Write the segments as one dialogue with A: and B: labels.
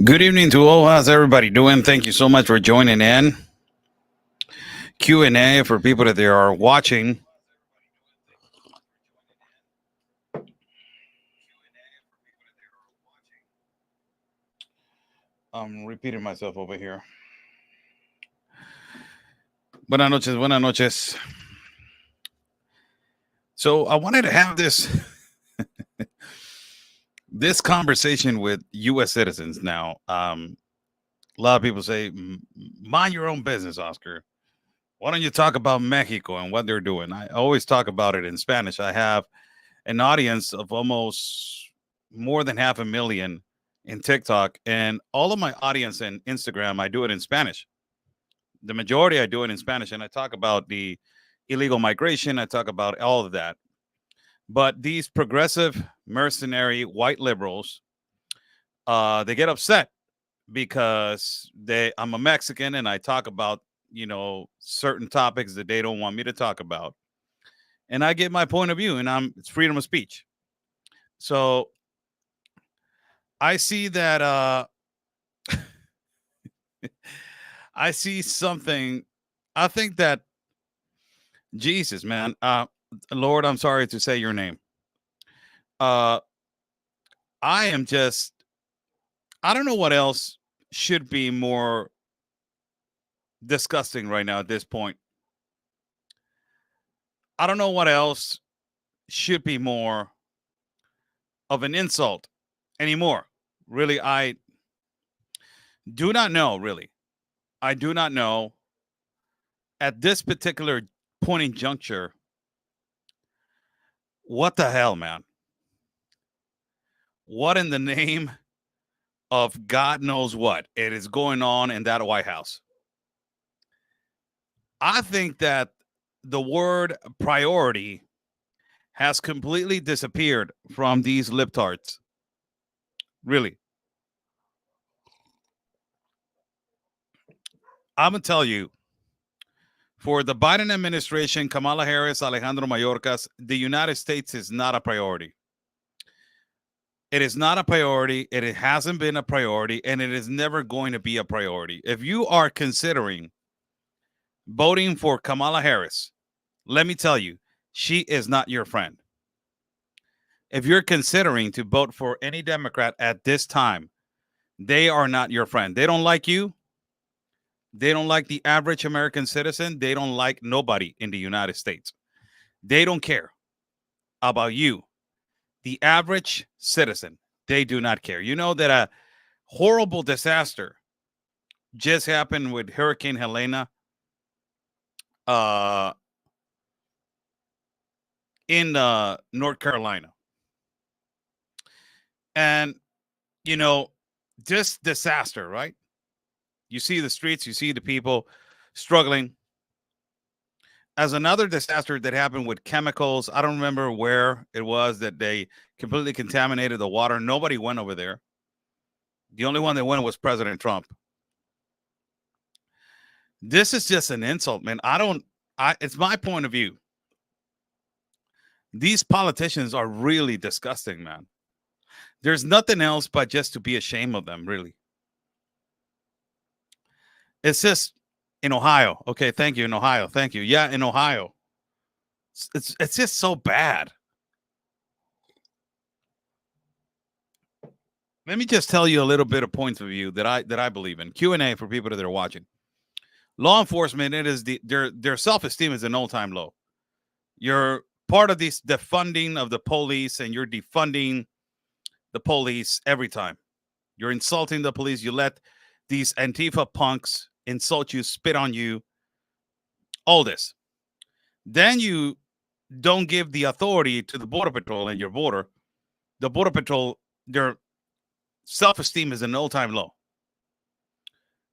A: Good evening to all. How's everybody doing? Thank you so much for joining in. Q&A for people that they are watching. I'm repeating myself over here. Buenas noches, buenas noches. So I wanted to have this conversation with U.S. citizens now. A lot of people say, mind your own business, Oscar. Why don't you talk about Mexico and what they're doing? I always talk about it in Spanish. I have an audience of almost more than 500,000 in TikTok, and all of my audience in Instagram, I do it in Spanish. The majority, I do it in Spanish, and I talk about the illegal migration. I talk about all of that. But these progressive, mercenary, white liberals, they get upset because I'm a Mexican and I talk about certain topics that they don't want me to talk about, and I get my point of view, and it's freedom of speech. So I see that I see something. I think that Jesus, man, Lord, I'm sorry to say your name. Uh, I am just, I don't know what else should be more disgusting right now at this point. I don't know what else should be more of an insult anymore. Really, I do not know, really. I do not know at this particular point in juncture. What the hell, man? What in the name of God knows what it is going on in that White House? I think that the word priority has completely disappeared from these libtards. Really. I'm going to tell you, for the Biden administration, Kamala Harris, Alejandro Mayorkas, the United States is not a priority. It is not a priority. It hasn't been a priority, and it is never going to be a priority. If you are considering voting for Kamala Harris, let me tell you, she is not your friend. If you're considering to vote for any Democrat at this time, they are not your friend. They don't like you. They don't like the average American citizen. They don't like nobody in the United States. They don't care about you, the average citizen. They do not care. You know that a horrible disaster just happened with Hurricane Helena in North Carolina. And, this disaster, right? You see the streets, you see the people struggling. As another disaster that happened with chemicals, I don't remember where it was that they completely contaminated the water. Nobody went over there. The only one that went was President Trump. This is just an insult, man. It's my point of view. These politicians are really disgusting, man. There's nothing else but just to be ashamed of them, really. It's just in Ohio. Okay, thank you. In Ohio, thank you. Yeah, in Ohio. It's just so bad. Let me just tell you a little bit of points of view that I believe in. Q&A for people that are watching. Law enforcement, it is their self-esteem is an all-time low. You're part of the funding of the police, and you're defunding the police every time. You're insulting the police. You let these Antifa punks insult you, spit on you, all this. Then you don't give the authority to the Border Patrol and your border. The Border Patrol, their self-esteem is an all-time low.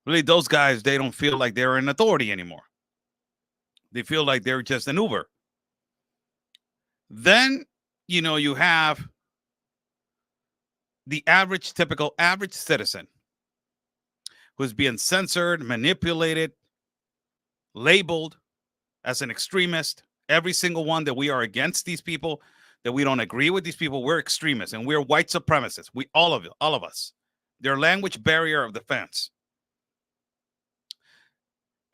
A: Really, those guys, they don't feel like they're an authority anymore. They feel like they're just an Uber. Then, you have the typical average citizen who's being censored, manipulated, labeled as an extremist. Every single one that we are against these people, that we don't agree with these people, we're extremists and we're white supremacists. All of us. their language barrier of defense.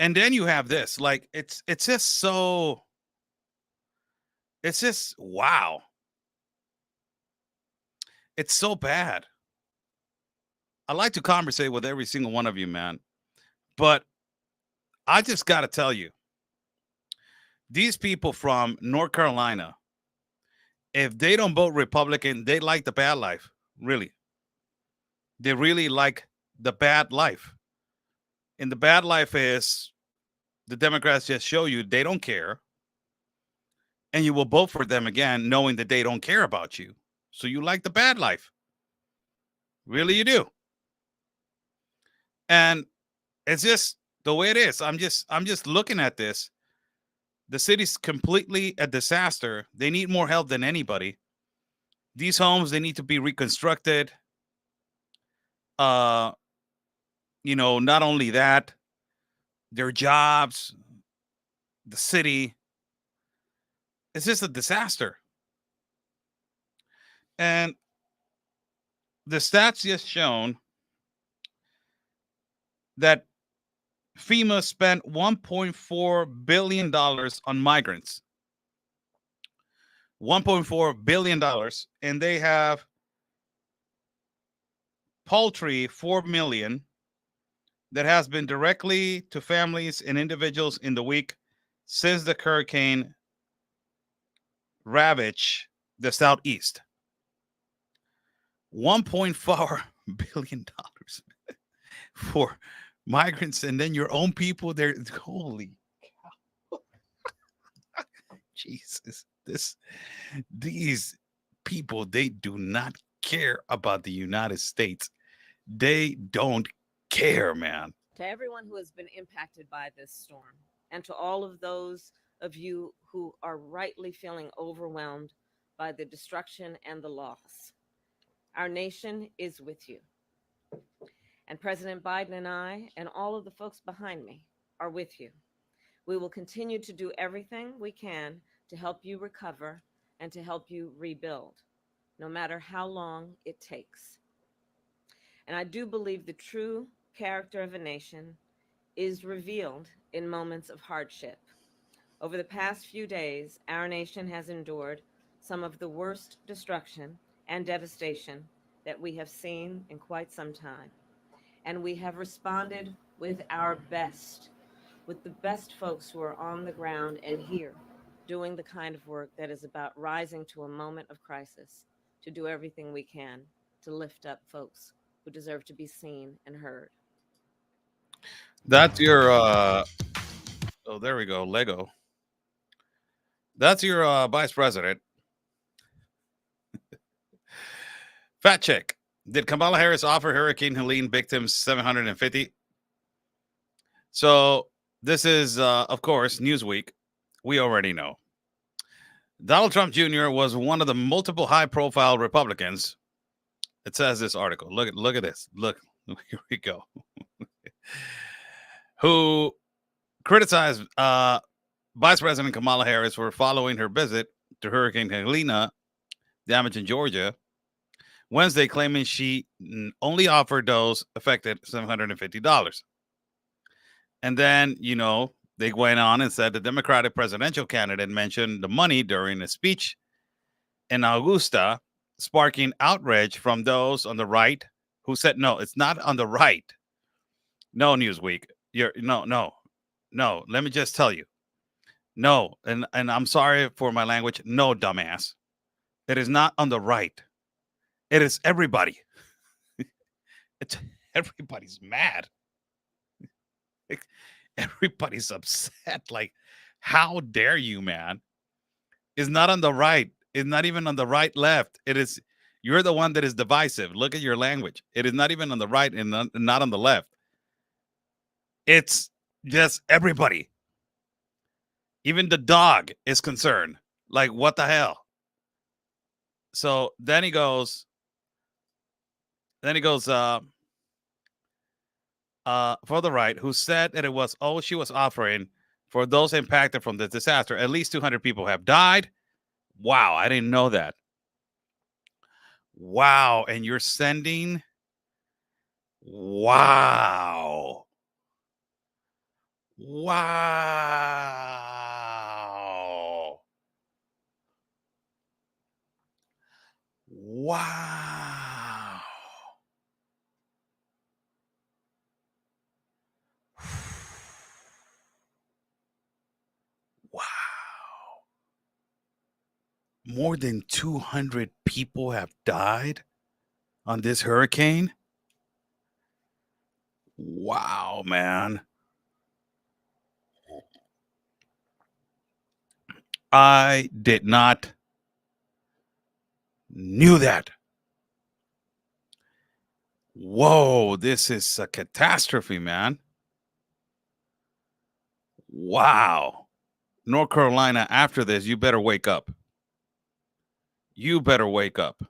A: And then you have this, like it's just so, it's just wow. It's so bad. I like to conversate with every single one of you, man. But I just got to tell you, these people from North Carolina, if they don't vote Republican, they like the bad life. Really. They really like the bad life. And the bad life is the Democrats just show you they don't care. And you will vote for them again, knowing that they don't care about you. So you like the bad life. Really, you do. And it's just the way it is. I'm just looking at this. The city's completely a disaster. They need more help than anybody. These homes, they need to be reconstructed. Uh, not only that, their jobs, the city, it's just a disaster. And the stats just shown that FEMA spent $1.4 billion on migrants. $1.4 billion. And they have paltry 4 million that has been directly to families and individuals in the week since the hurricane ravaged the southeast. $1.4 billion for migrants, and then your own people there. Holy cow. Jesus. These people, they do not care about the United States. They don't care, man.
B: To everyone who has been impacted by this storm, and to all of those of you who are rightly feeling overwhelmed by the destruction and the loss, our nation is with you. And President Biden and I, and all of the folks behind me, are with you. We will continue to do everything we can to help you recover and to help you rebuild, no matter how long it takes. And I do believe the true character of a nation is revealed in moments of hardship. Over the past few days, our nation has endured some of the worst destruction and devastation that we have seen in quite some time. And we have responded with our best, with the best folks who are on the ground and here doing the kind of work that is about rising to a moment of crisis to do everything we can to lift up folks who deserve to be seen and heard.
A: That's your oh, there we go, Lego. That's your vice president. Fact check. Did Kamala Harris offer Hurricane Helene victims 750? So this is of course Newsweek. We already know. Donald Trump Jr. was one of the multiple high-profile Republicans. It says this article. Look at this. Look, here we go. Who criticized Vice President Kamala Harris for following her visit to Hurricane Helene, damage in Georgia, Wednesday, claiming she only offered those affected $750. And then, they went on and said the Democratic presidential candidate mentioned the money during a speech in Augusta, sparking outrage from those on the right who said, no, it's not on the right. No, Newsweek. No. Let me just tell you. No, and I'm sorry for my language. No, dumbass. It is not on the right. It is everybody. It's everybody's mad. Everybody's upset. Like, how dare you, man? It's not on the right. It's not even on the right left. It is, you're the one that is divisive. Look at your language. It is not even on the right and not on the left. It's just everybody. Even the dog is concerned. Like, what the hell? So then he goes, for the right, who said that it was all she was offering for those impacted from the disaster. At least 200 people have died. Wow, I didn't know that. Wow, and you're sending Wow. Wow. Wow. Wow. More than 200 people have died on this hurricane. Wow, man. I did not knew that. Whoa, this is a catastrophe, man. Wow. North Carolina, after this, you better wake up. You better wake up.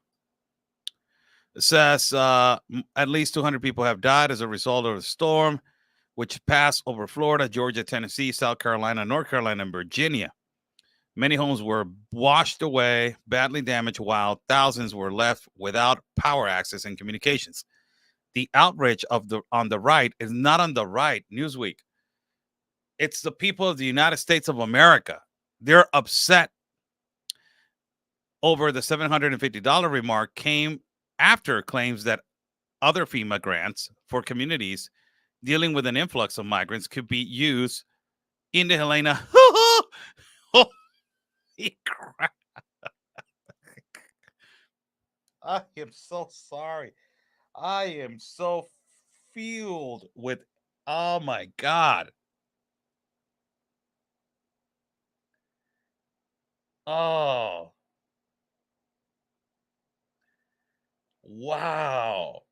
A: It says at least 200 people have died as a result of the storm, which passed over Florida, Georgia, Tennessee, South Carolina, North Carolina, and Virginia. Many homes were washed away, badly damaged, while thousands were left without power access and communications. The outrage on the right is not on the right, Newsweek. It's the people of the United States of America. They're upset over the $750 remark came after claims that other FEMA grants for communities dealing with an influx of migrants could be used in the Helena. Holy crap. I am so sorry. I am so filled with, oh my God. Oh, wow.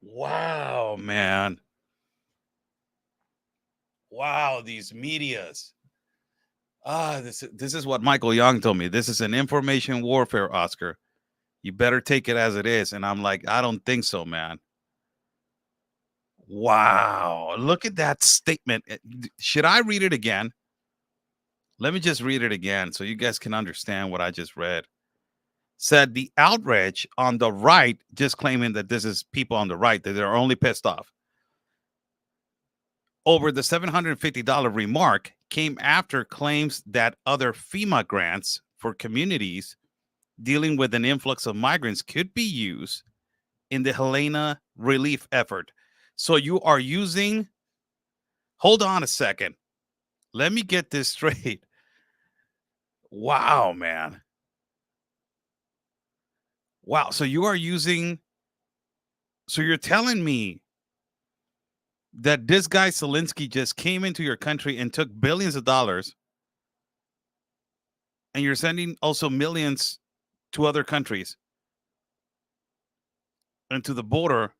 A: Wow, man. Wow, these medias. This is what Michael Young told me. This is an information warfare, Oscar. You better take it as it is. And I'm like, I don't think so, man. Wow. Look at that statement. Should I read it again? Let me just read it again so you guys can understand what I just read. Said the outrage on the right, just claiming that this is people on the right, that they're only pissed off over the $750 remark, came after claims that other FEMA grants for communities dealing with an influx of migrants could be used in the Helena relief effort. So you are using, hold on a second. Let me get this straight. Wow, man. Wow. So you are using, so you're telling me that this guy Zelensky just came into your country and took billions of dollars, and you're sending also millions to other countries and to the border,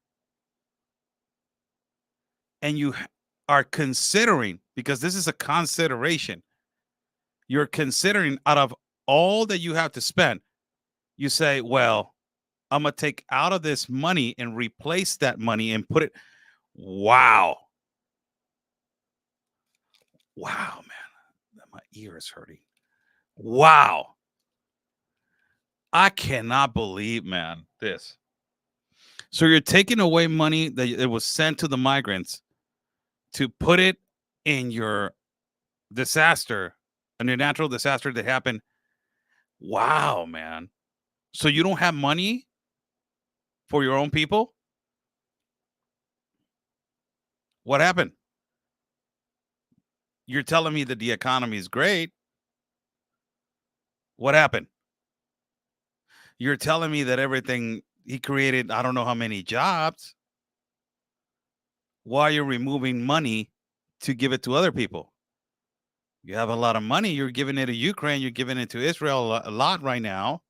A: and you are considering, because this is a consideration, you're considering out of all that you have to spend, you say, well, I'm going to take out of this money and replace that money and put it. Wow. Wow, man. My ear is hurting. Wow. I cannot believe, man, this. So you're taking away money that it was sent to the migrants to put it in your disaster, in your natural disaster that happened. Wow, man. So you don't have money for your own people? What happened? You're telling me that the economy is great. What happened? You're telling me that everything he created, I don't know how many jobs. Why you're removing money to give it to other people? You have a lot of money. You're giving it to Ukraine. You're giving it to Israel a lot right now.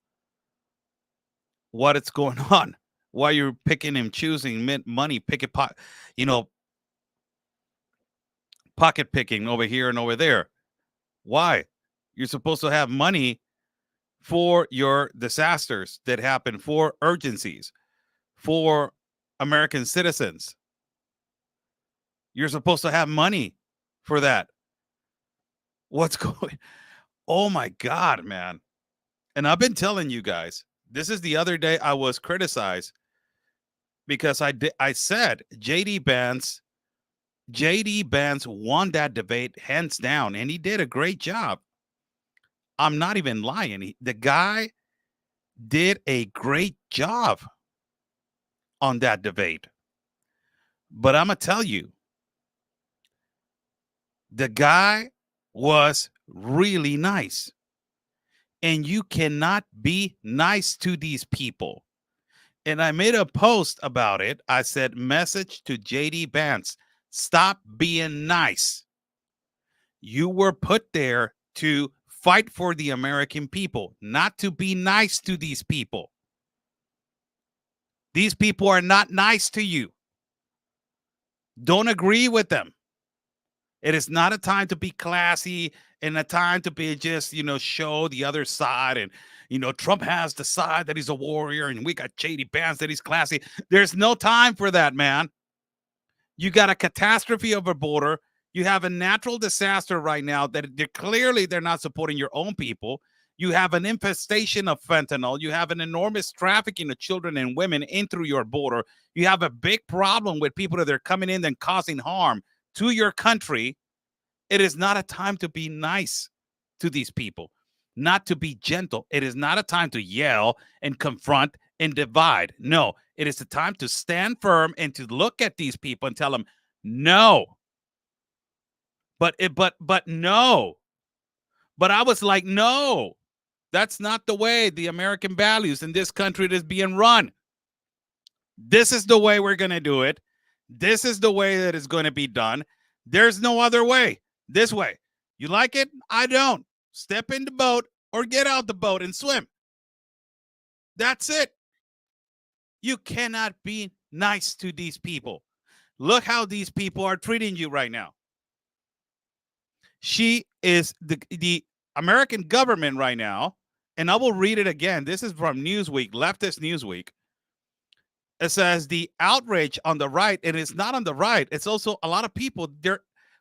A: What is going on? Why you're picking and choosing money, you know, pocket picking over here and over there? Why? You're supposed to have money for your disasters that happen, for urgencies, for American citizens. You're supposed to have money for that. What's going? Oh my God, man. And I've been telling you guys, this is the other day I was criticized because I said JD Vance won that debate hands down, and he did a great job. I'm not even lying. The guy did a great job on that debate. But I'm gonna tell you, the guy was really nice. And you cannot be nice to these people. And I made a post about it. I said, message to JD Vance, stop being nice. You were put there to fight for the American people, not to be nice to these people. These people are not nice to you. Don't agree with them. It is not a time to be classy and a time to be just, show the other side. And, Trump has the side that he's a warrior and we got JD Vance that he's classy. There's no time for that, man. You got a catastrophe of a border. You have a natural disaster right now that they're not supporting your own people. You have an infestation of fentanyl. You have an enormous trafficking of children and women in through your border. You have a big problem with people that are coming in and causing harm to your country. It is not a time to be nice to these people, not to be gentle. It is not a time to yell and confront and divide. No, it is a time to stand firm and to look at these people and tell them, no. But no. But I was like, no, that's not the way the American values in this country is being run. This is the way we're going to do it. This is the way that it's going to be done. There's no other way. This way. You like it? I don't. Step in the boat or get out the boat and swim. That's it. You cannot be nice to these people. Look how these people are treating you right now. She is the American government right now, and I will read it again. This is from Newsweek, leftist Newsweek. It says the outrage on the right, and it's not on the right. It's also a lot of people there.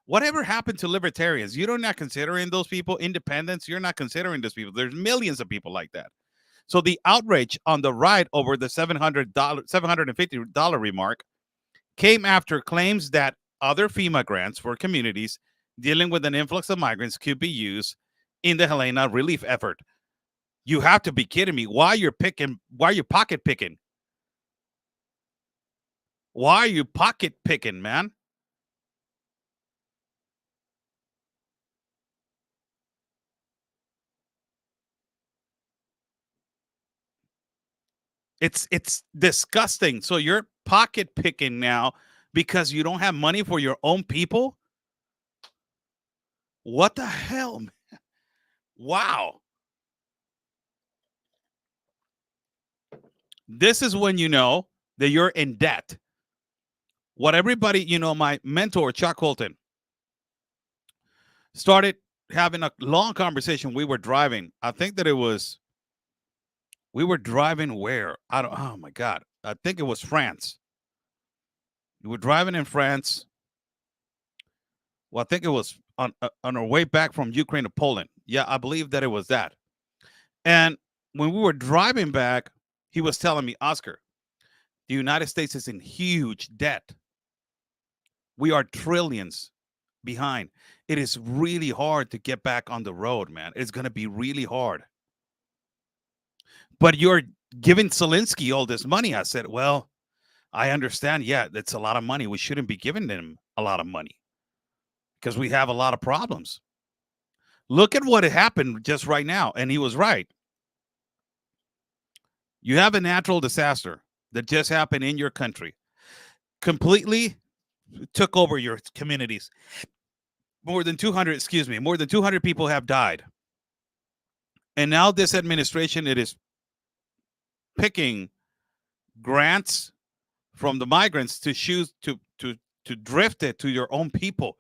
A: Whatever happened to libertarians? You're not considering those people. Independents, you're not considering those people. There's millions of people like that. So the outrage on the right over the $750 remark came after claims that other FEMA grants for communities dealing with an influx of migrants could be used in the Helena relief effort. You have to be kidding me. Why are you pocket picking? Why are you pocket picking, man? It's disgusting. So you're pocket picking now because you don't have money for your own people? What the hell, man? Wow. This is when you know that you're in debt. What everybody, my mentor, Chuck Holton, started having a long conversation. We were driving. I think that we were driving where? Oh my God. I think it was France. We were driving in France. Well, I think it was on our way back from Ukraine to Poland. Yeah, I believe that it was that. And when we were driving back, he was telling me, Oscar, the United States is in huge debt. We are trillions behind. It is really hard to get back on the road, man. It's going to be really hard. But you're giving Zelensky all this money. I said, well, I understand. Yeah, that's a lot of money. We shouldn't be giving them a lot of money because we have a lot of problems. Look at what happened just right now. And he was right. You have a natural disaster that just happened in your country. Completely took over your communities. More than 200 people have died. And now this administration, it is picking grants from the migrants to choose to drift it to your own people.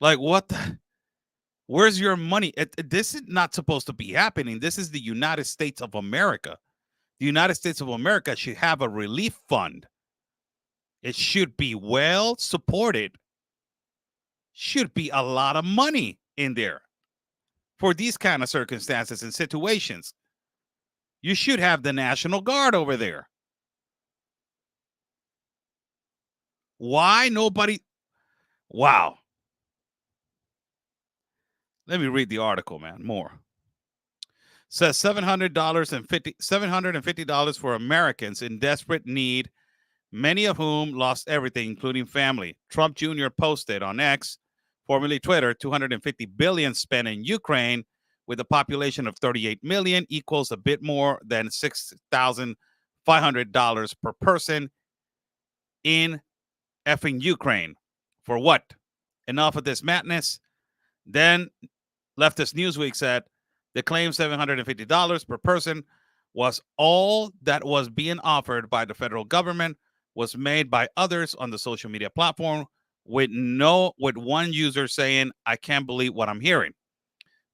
A: Like, what where's your money? This is not supposed to be happening. This is the United States of America. The United States of America should have a relief fund. It should be well supported. Should be a lot of money in there for these kind of circumstances and situations. You should have the National Guard over there. Why nobody? Wow. Let me read the article, man. More. Says $750 for Americans in desperate need, many of whom lost everything, including family. Trump Jr. posted on X, formerly Twitter, 250 billion spent in Ukraine with a population of 38 million equals a bit more than $6,500 per person in effing Ukraine. For what? Enough of this madness. Then Leftist Newsweek said the claimed $750 per person was all that was being offered by the federal government, was made by others on the social media platform, with one user saying, "I can't believe what I'm hearing."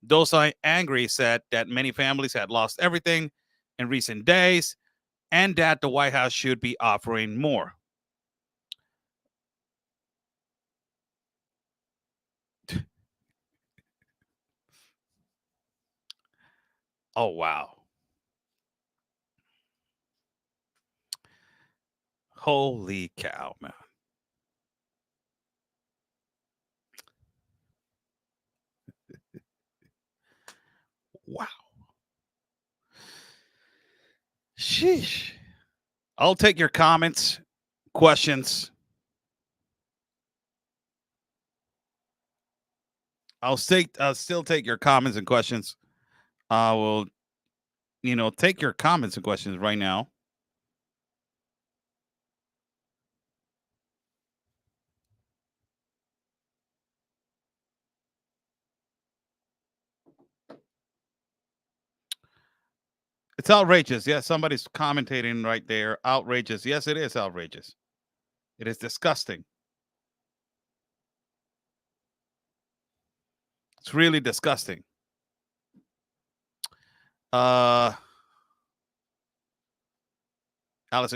A: Those angry said that many families had lost everything in recent days and that the White House should be offering more. Oh, wow. Holy cow, man. Wow. Sheesh. I'll take your comments, questions. I'll still take your comments and questions. I will, take your comments and questions right now. It's outrageous. Yes, somebody's commentating right there. Outrageous. Yes, it is outrageous. It is disgusting. It's really disgusting. Allison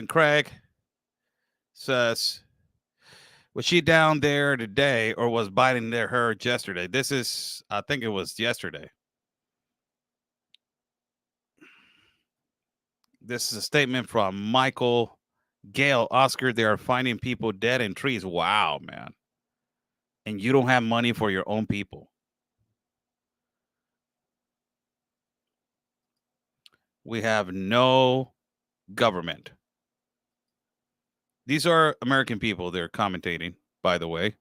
A: Craig says, was she down there today or was Biden there her yesterday? I think it was yesterday. This is a statement from Michael Gale. Oscar, they are finding people dead in trees. Wow, man. And you don't have money for your own people. We have no government. These are American people they're commentating, by the way.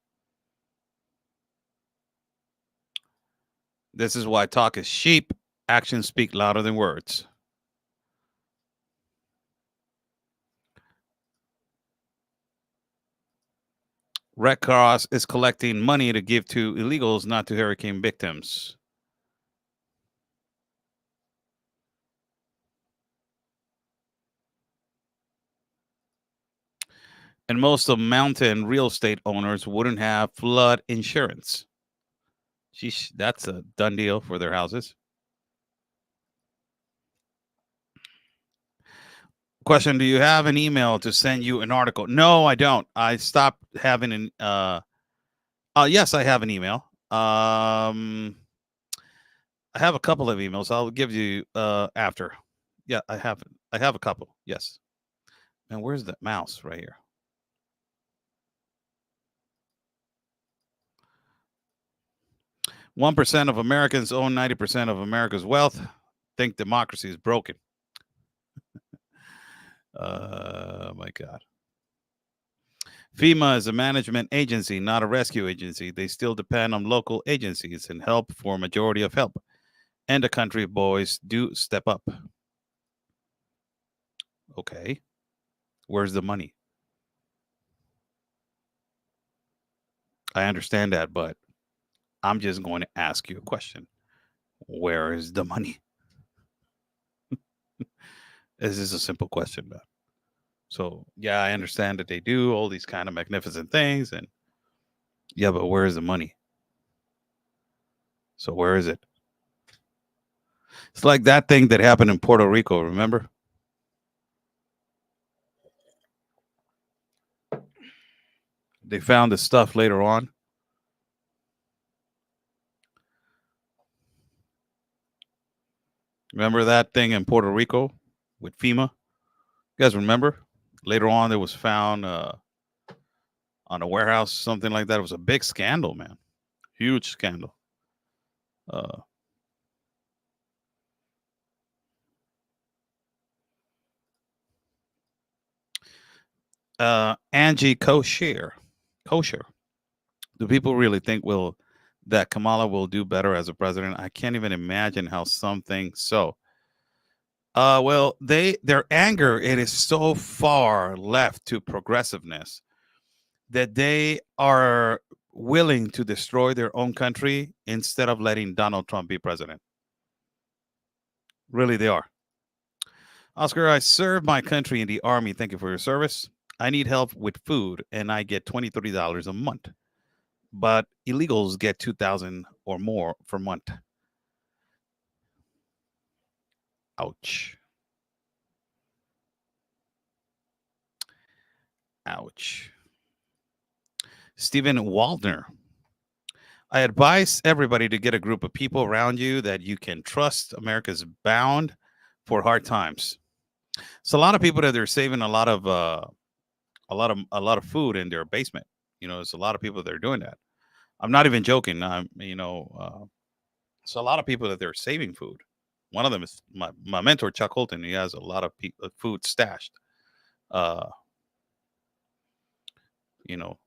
A: This is why talk is cheap. Actions speak louder than words. Red Cross is collecting money to give to illegals, not to hurricane victims. And most of mountain real estate owners wouldn't have flood insurance. Sheesh, that's a done deal for their houses. Question: do you have an email to send you an article? No, I don't. I stopped having an yes, I have an email. I have a couple of emails. I'll give you after. Yeah, I have a couple. Yes. And where's the mouse? Right here. 1% of Americans own 90% of America's wealth. Think democracy is broken. My God. FEMA is a management agency, not a rescue agency. They still depend on local agencies and help for a majority of help. And the country boys do step up. Okay. Where's the money? I understand that, but I'm just going to ask you a question. Where is the money? This is a simple question, man. So, yeah, I understand that they do all these kind of magnificent things. And yeah, but where is the money? So, where is it? It's like that thing that happened in Puerto Rico, remember? They found the stuff later on. Remember that thing in Puerto Rico with FEMA? You guys remember? Later on, it was found on a warehouse, something like that. It was a big scandal, man. Huge scandal. Uh, Angie Kosher. Do people really think will that Kamala will do better as a president? I can't even imagine how some think so. Well, their anger it is so far left to progressiveness that they are willing to destroy their own country instead of letting Donald Trump be president. Really, they are. Oscar, I served my country in the army. Thank you for your service. I need help with food, and I get $23 a month. But illegals get 2,000 or more per month. Ouch. Ouch. Stephen Waldner. I advise everybody to get a group of people around you that you can trust. America's bound for hard times. So a lot of people that they're saving a lot of food in their basement. There's a lot of people that are doing that. I'm not even joking. So a lot of people that they're saving food. One of them is my mentor Chuck Holton. He has a lot of food stashed. Uh, you know,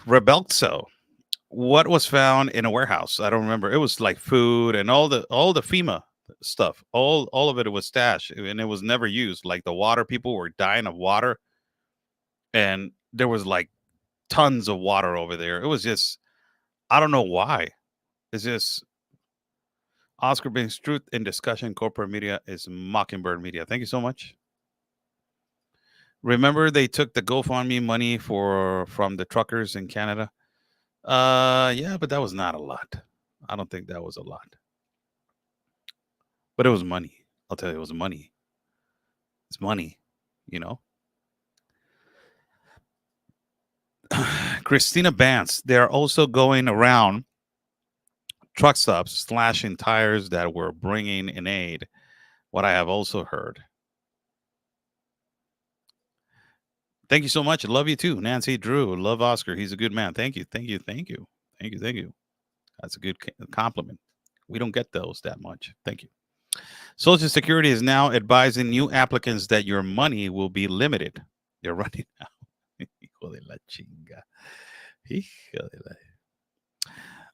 A: Rebelso. What was found in a warehouse? I don't remember. It was like food and all the FEMA stuff. All of it was stashed and it was never used. Like the water, people were dying of water, and there was like tons of water over there. It was just I don't know why. It's just Oscar brings truth in discussion. Corporate media is Mockingbird Media. Thank you so much. Remember they took the GoFundMe money from the truckers in Canada? Yeah, but that was not a lot. I don't think that was a lot. But it was money. I'll tell you, it was money. It's money, you know. Christina Bance, they're also going around truck stops slashing tires that were bringing in aid. What I have also heard. Thank you so much. Love you too, Nancy Drew. Love Oscar. He's a good man. Thank you. Thank you. Thank you. Thank you. Thank you. That's a good compliment. We don't get those that much. Thank you. Social Security is now advising new applicants that your money will be limited. They're running out. Hijo de la chinga. Hijo de la.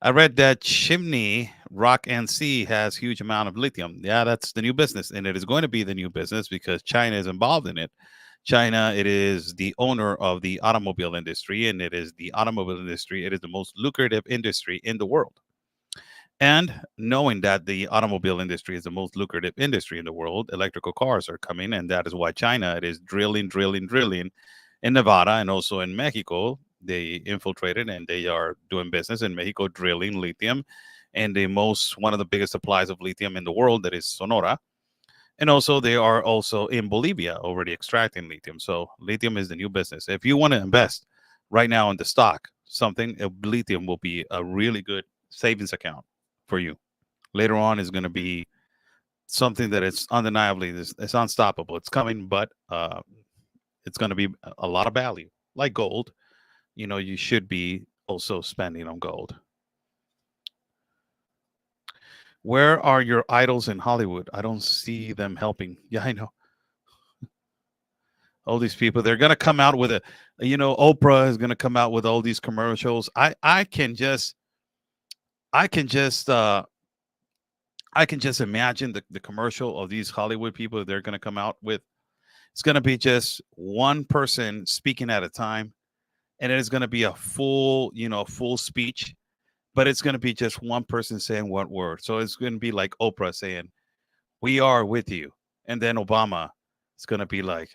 A: I read that Chimney Rock NC has huge amount of lithium. Yeah, that's the new business, and it is going to be the new business because China is involved in it. China, it is the owner of the automobile industry, and it is the automobile industry. It is the most lucrative industry in the world. And knowing that the automobile industry is the most lucrative industry in the world, electrical cars are coming, and that is why China it is drilling in Nevada and also in Mexico. They infiltrated and they are doing business in Mexico, drilling lithium, and one of the biggest supplies of lithium in the world that is Sonora. And also they are also in Bolivia already extracting lithium. So lithium is the new business. If you want to invest right now in the stock, lithium will be a really good savings account for you. Later on is going to be something that it's undeniably it's unstoppable. It's coming, but it's going to be a lot of value, like gold. You should be also spending on gold. Where are your idols in Hollywood? I don't see them helping. Yeah, I know. All these people, they're going to come out with Oprah is going to come out with all these commercials. I can just I can just imagine the commercial of these Hollywood people they're going to come out with. It's going to be just one person speaking at a time, and it is going to be a full speech, but it's going to be just one person saying one word. So it's going to be like Oprah saying, "We are with you," and then Obama is going to be like,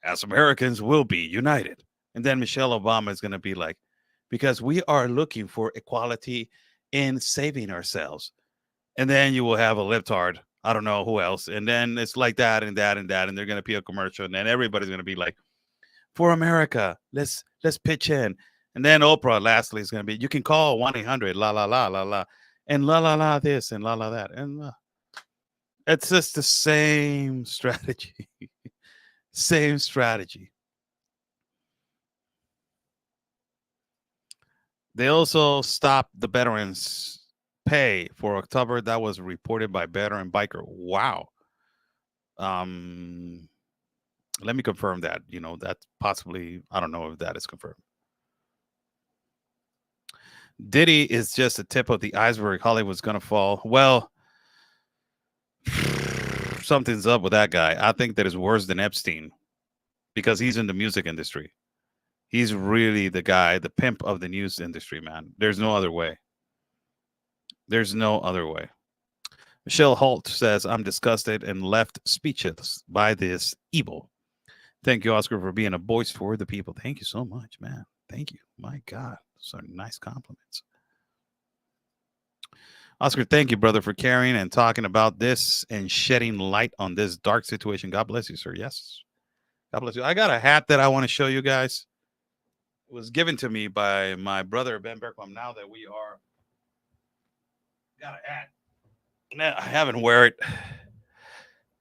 A: "As Americans, we'll be united," and then Michelle Obama is going to be like, "Because we are looking for equality in saving ourselves." And then you will have a libtard. I don't know who else. And then it's like that and that and that. And they're going to be a commercial. And then everybody's going to be like, for America, let's pitch in. And then Oprah lastly is going to be, you can call 1-800 la la la la la. and la la la this and la la that, and it's just the same strategy. Same strategy. They also stopped the veterans' pay for October. That was reported by Veteran Biker. Wow. Um, let me confirm that. That's possibly, I don't know if that is confirmed. Diddy is just the tip of the iceberg. Hollywood's gonna fall. Well, something's up with that guy. I think that is worse than Epstein because he's in the music industry. He's really the guy, the pimp of the news industry, man. There's no other way. There's no other way. Michelle Holt says, I'm disgusted and left speechless by this evil. Thank you, Oscar, for being a voice for the people. Thank you so much, man. Thank you. My God. Those are nice compliments. Oscar, thank you, brother, for carrying and talking about this and shedding light on this dark situation. God bless you, sir. Yes. God bless you. I got a hat that I want to show you guys. It was given to me by my brother, Ben Bergquam. Now that we are got a hat. Nah, I haven't wear it,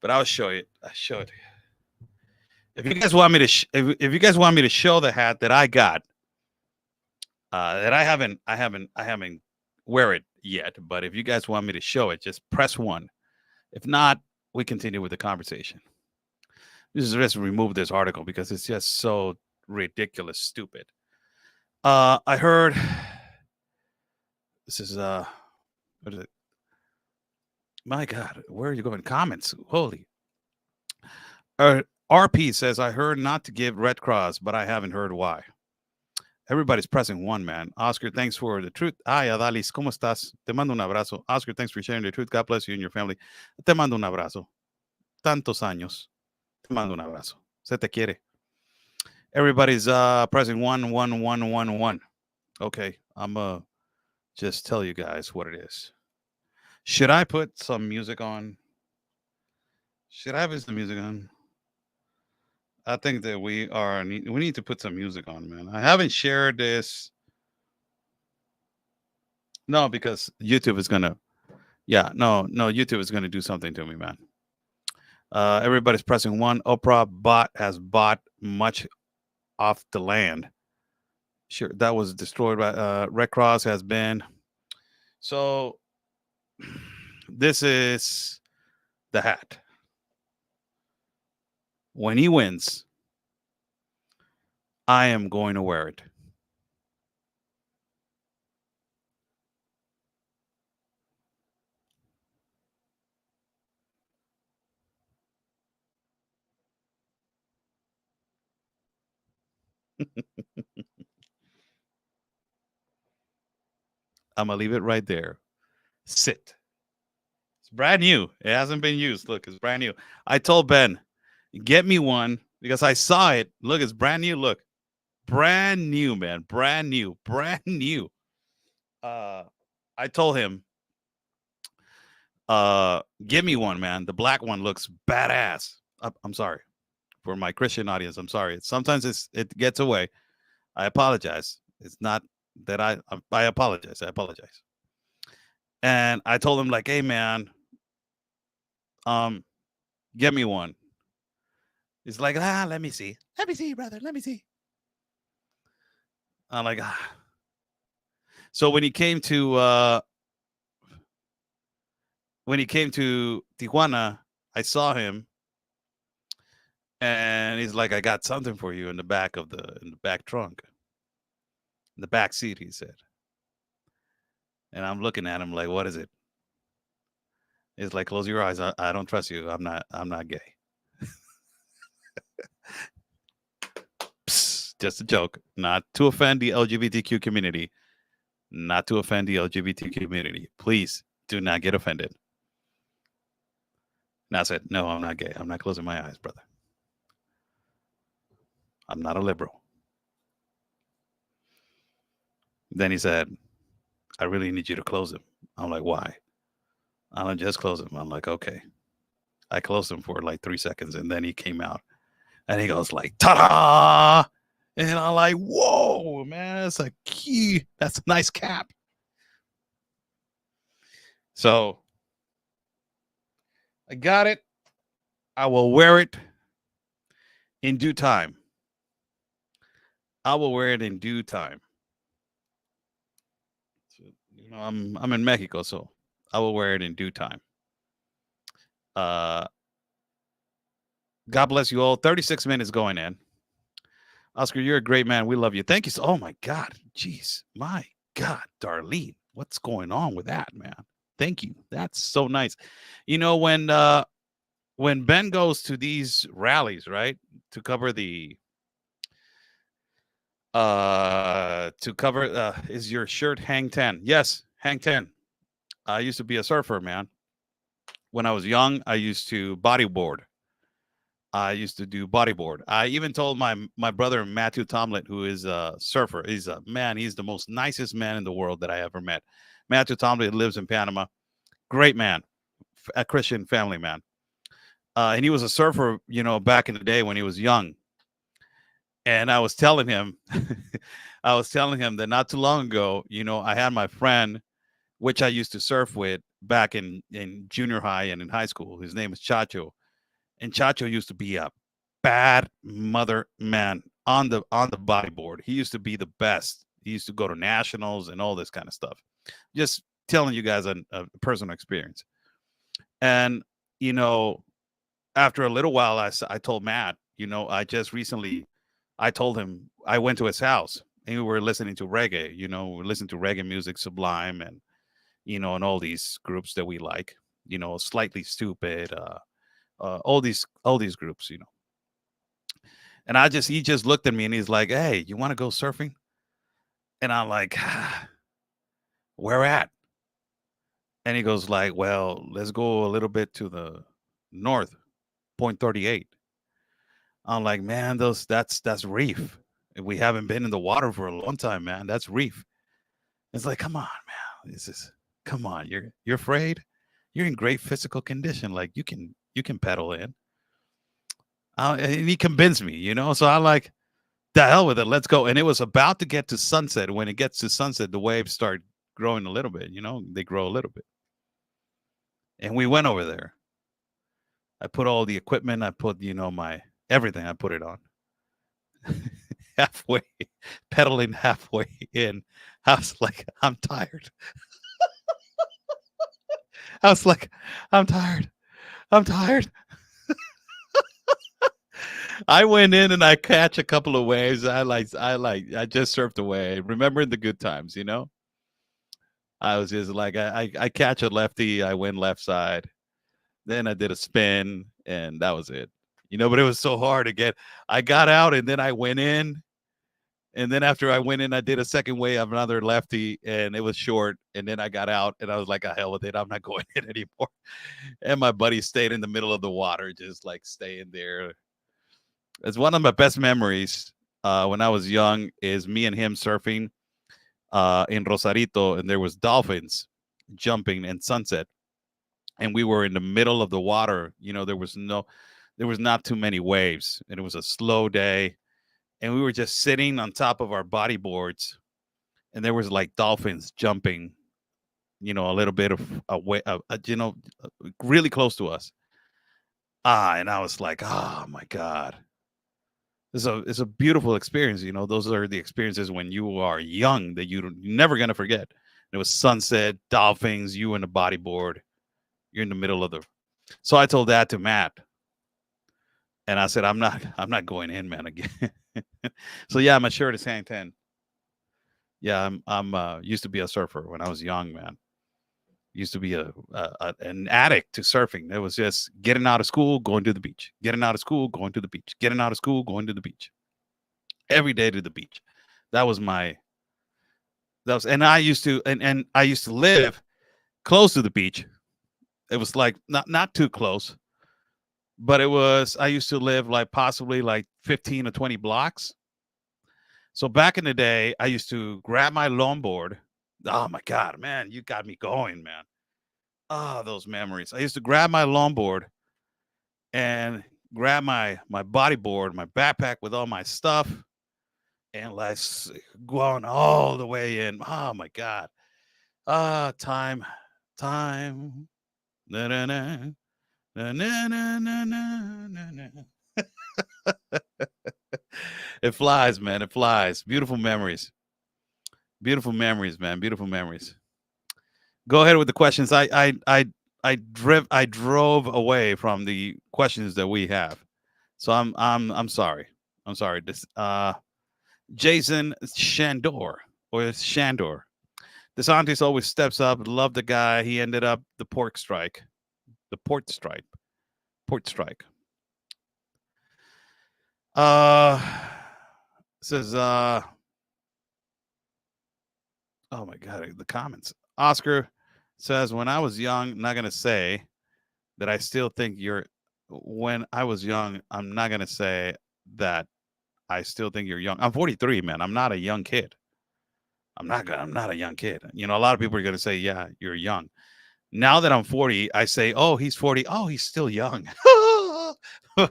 A: but I'll show you. I'll show it. If you guys want me to, if you guys want me to show the hat that I got, that I haven't wear it yet. But if you guys want me to show it, just press 1. If not, we continue with the conversation. Just remove this article because it's just so ridiculous, stupid. I heard this is what is it? My God, where are you going? Comments. Holy. RP says, I heard not to give Red Cross, but I haven't heard why. Everybody's pressing 1, man. Oscar, thanks for the truth. Ay, Adalis, ¿cómo estás? Te mando un abrazo. Oscar, thanks for sharing the truth. God bless you and your family. Te mando un abrazo. Tantos años. Te mando un abrazo. Se te quiere. Everybody's pressing 1, 1, 1, 1, 1. Okay, I'm just tell you guys what it is. Should I put some music on? Should I put some music on? I think that we need to put some music on, man. I haven't shared this. No, because YouTube is gonna. Yeah, no, YouTube is gonna do something to me, man. Everybody's pressing 1. Oprah has bought much off the land. Sure, that was destroyed by Red Cross has been. So this is the hat. When he wins, I am going to wear it. I'm going to leave it right there. Sit. It's brand new. It hasn't been used. Look, it's brand new. I told Ben, get me one because I saw it. Look, it's brand new. Look, brand new, man. Brand new. Brand new. I told him, give me one, man. The black one looks badass. I'm sorry for my Christian audience. I'm sorry. Sometimes it gets away. I apologize. It's not that I apologize. I apologize. And I told him like, hey man, get me one. He's like, let me see. Let me see, brother. Let me see. I'm like, So when he came to Tijuana, I saw him and he's like, I got something for you in the back trunk. In the back seat, he said. And I'm looking at him like, what is it? He's like, close your eyes. I don't trust you. I'm not gay. Psst, just a joke. Not to offend the LGBTQ community. Not to offend the LGBT community. Please do not get offended. And I said, no, I'm not gay. I'm not closing my eyes, brother. I'm not a liberal. Then he said, I really need you to close them. I'm like, why? I don't just close them. I'm like, okay. I closed him for like 3 seconds and then he came out and he goes like, ta-da! And I'm like, whoa, man, that's a nice cap. So I got it. I will wear it in due time. I will wear it in due time. So, I'm in Mexico, so I will wear it in due time. Uh, God bless you all. 36 minutes going in. Oscar, you're a great man. We love you. Thank you. Oh my God. Jeez. My God, Darlene. What's going on with that, man? Thank you. That's so nice. When Ben goes to these rallies, right? To cover the is your shirt hang 10? Yes, hang 10. I used to be a surfer, man. When I was young, I used to bodyboard. I used to do bodyboard. I even told my brother Matthew Tomlin, who is a surfer. He's a man. He's the most nicest man in the world that I ever met. Matthew Tomlin lives in Panama. Great man, a Christian family man. And he was a surfer, back in the day when he was young. And I was telling him, I was telling him that not too long ago, I had my friend, which I used to surf with back in junior high and in high school. His name is Chacho, and Chacho used to be a bad mother man on the bodyboard. He used to be the best. He used to go to nationals and all this kind of stuff. Just telling you guys a personal experience. And after a little while, I told Matt, I just recently, I told him I went to his house and we were listening to reggae. We listened to reggae music, Sublime, and all these groups that we like. Slightly Stupid, all these groups. And he just looked at me and he's like, "Hey, you want to go surfing?" And I'm like, "Where at?" And he goes like, "Well, let's go a little bit to the north, Point 38." I'm like, "Man, that's reef. We haven't been in the water for a long time, man. That's reef." It's like, "Come on, man. Come on. You're afraid? You're in great physical condition. Like you can pedal in." And he convinced me. So I like, the hell with it. Let's go. And it was about to get to sunset. When it gets to sunset, the waves start growing a little bit. They grow a little bit. And we went over there. I put all the equipment. I put my everything. I put it on. Halfway, pedaling halfway in, I was like, I'm tired. I was like, I'm tired. I'm tired. I went in and I catch a couple of waves. I just surfed away, remembering the good times. I was just like, I catch a lefty, I went left side. Then I did a spin, and that was it. But it was so hard to get. I got out, and then I went in, and then after I went in, I did a second wave of another lefty, and it was short. And then I got out, and I was like, "A hell with it, I'm not going in anymore." And my buddy stayed in the middle of the water, just like staying there. It's one of my best memories when I was young. Is me and him surfing in Rosarito, and there was dolphins jumping in sunset, and we were in the middle of the water. There was not too many waves, and it was a slow day, and we were just sitting on top of our bodyboards, and there was like dolphins jumping, a little bit of away, really close to us. And I was like, oh my God. It's a beautiful experience. Those are the experiences when you are young that you're never going to forget. It was sunset, dolphins, you in the bodyboard, you're in the middle of the. So I told that to Matt, and I said, I'm not going in, man, again. So yeah, my shirt is hang 10. Yeah, I'm used to be a surfer when I was young, man. Used to be an addict to surfing. It was just getting out of school, going to the beach, getting out of school, going to the beach, getting out of school, going to the beach, every day to the beach. That was my that was, and I used to live close to the beach. It was like not too close, but I used to live like possibly like 15 or 20 blocks. So back in the day, I used to grab my longboard. Oh my God, man, you got me going, man. Ah, those memories. I used to grab my longboard and grab my bodyboard, my backpack with all my stuff, and like going all the way in. Oh my God. Time. time. Na, na, na, na, na, na, na, na, na, na. It flies, man. It flies. Beautiful memories. Beautiful memories, man. Beautiful memories. Go ahead with the questions. I drove away from the questions that we have. So I'm sorry. I'm sorry. This Jason Shandor. DeSantis always steps up. Love the guy. He ended up the pork strike. The port strike. Port strike. Uh says oh my god, the comments. Oscar says when I was young, not gonna say that I still think you're when I was young, I'm not gonna say that I still think you're young. I'm 43, man. I'm not a young kid. I'm not a young kid. You know, a lot of people are gonna say, yeah, you're young. Now that I'm 40, I say, oh, he's 40. Oh, he's still young.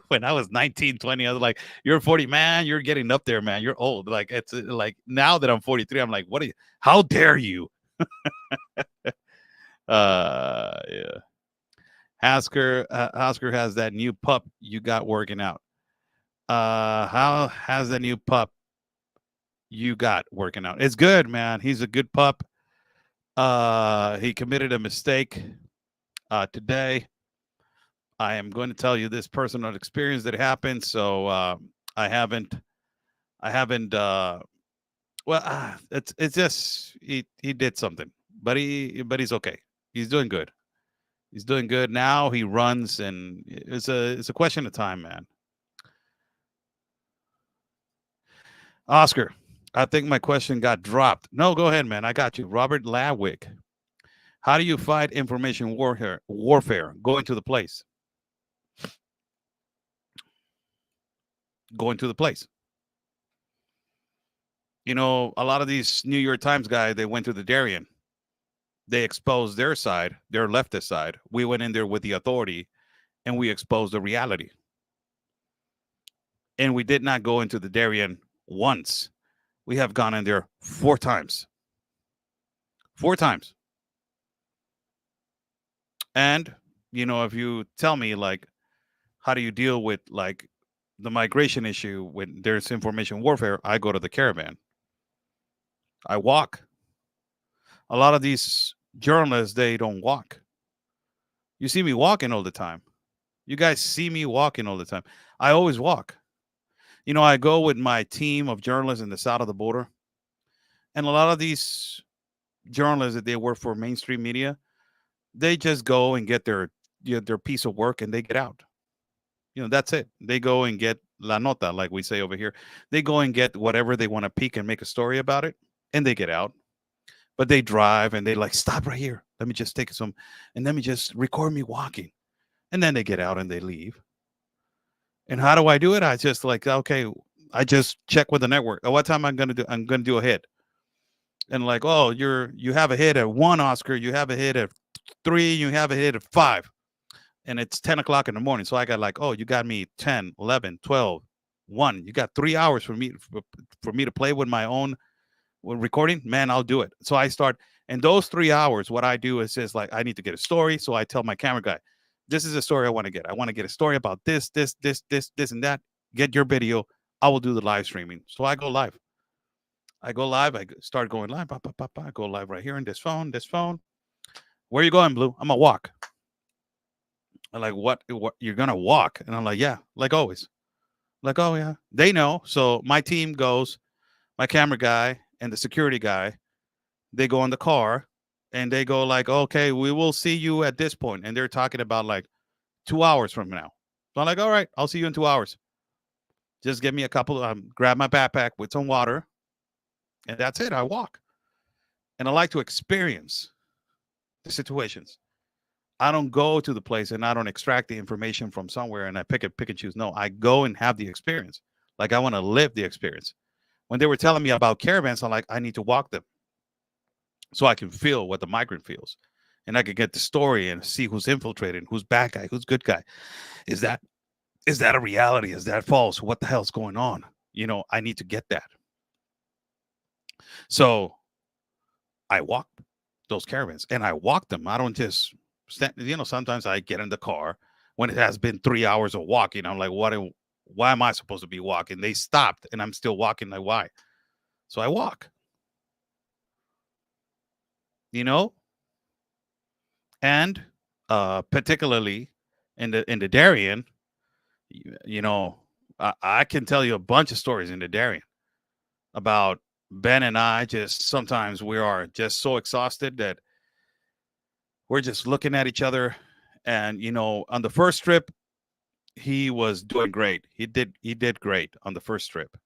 A: When I was 19, 20, I was like, you're 40, man. You're getting up there, man. You're old. Like, it's like now that I'm 43, I'm like, what are you? How dare you? Yeah. Oscar has that new pup you got working out. How has the new pup you got working out? It's good, man. He's a good pup. He committed a mistake today. I am going to tell you this personal experience that happened. So I haven't, I haven't. Well, it's just he did something, but he's okay. He's doing good. He's doing good now. He runs, and it's a question of time, man. Oscar, I think my question got dropped. No, go ahead, man. I got you. Robert Lawick. How do you fight information warfare? Warfare. Going to the place. Going to the place. You know, a lot of these New York Times guys, they went to the Darian. They exposed their side, their leftist side. We went in there with the authority and we exposed the reality. And we did not go into the Darian once. We have gone in there 4 times. 4 times. And, you know, if you tell me, like, how do you deal with, like, the migration issue when there's information warfare, I go to the caravan. I walk. A lot of these journalists, they don't walk. You see me walking all the time. You guys see me walking all the time. I always walk. You know, I go with my team of journalists in the south of the border. And a lot of these journalists that they work for mainstream media, they just go and get their piece of work and they get out. You know, that's it. They go and get la nota, like we say over here. They go and get whatever they want to peek and make a story about it, and they get out. But they drive and they like, stop right here. Let me just take some, and let me just record me walking. And then they get out and they leave. And how do I do it? I just like, okay, I just check with the network. Oh, what time I'm gonna do? I'm gonna do a hit. And like, oh, you have a hit at 1, Oscar. You have a hit at 3. You have a hit at 5. And it's 10 o'clock in the morning. So I got like, oh, you got me 10, 11, 12, 1. You got 3 hours for me to play with my own recording. Man, I'll do it. So I start. And those 3 hours, what I do is just like, I need to get a story. So I tell my camera guy, this is a story I want to get. I want to get a story about this, and that. Get your video. I will do the live streaming. So I go live. I go live. I start going live. I go live right here on this phone. Where are you going, Blue? I'm going to walk. I'm like, what? You're going to walk? And I'm like, yeah, like always. Like, oh, yeah. They know. So my team goes, my camera guy and the security guy, they go in the car and they go like, okay, we will see you at this point. And they're talking about like 2 hours from now. So I'm like, all right, I'll see you in 2 hours. Just give me a couple, grab my backpack with some water. And that's it. I walk. And I like to experience the situations. I don't go to the place and I don't extract the information from somewhere and I pick and choose. No, I go and have the experience. Like I want to live the experience. When they were telling me about caravans, I'm like, I need to walk them so I can feel what the migrant feels. And I could get the story and see who's infiltrated, who's bad guy, who's good guy. Is that a reality? Is that false? What the hell's going on? You know, I need to get that. So I walk. those caravans, and I walk them. I don't just stand. Sometimes I get in the car when it has been 3 hours of walking. I'm like, why am I supposed to be walking? They stopped, and I'm still walking. Like, why? So I walk. You know, and particularly in the Darian, you know, I can tell you a bunch of stories in the Darian about Ben and I. Just sometimes we are just so exhausted that we're just looking at each other. And on the first trip, he was doing great. He did great on the first trip.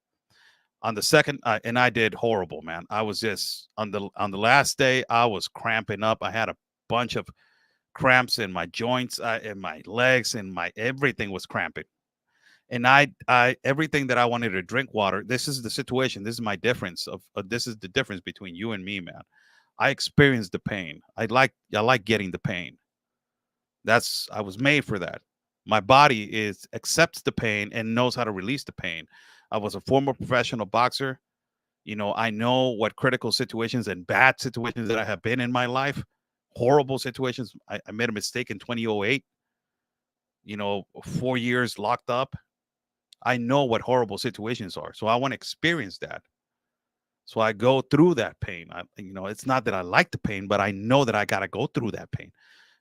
A: On the second, and I did horrible, man. I was just on the last day, I was cramping up. I had a bunch of cramps in my joints, in my legs, and my everything was cramping. And I everything that I wanted to drink water. This is the situation. This is my difference this is the difference between you and me, man. I experienced the pain. I like getting the pain. I was made for that. My body is accepts the pain and knows how to release the pain. I was a former professional boxer. I know what critical situations and bad situations that I have been in my life, horrible situations. I made a mistake in 2008, 4 years locked up. I know what horrible situations are. So I want to experience that. So I go through that pain. It's not that I like the pain, but I know that I got to go through that pain.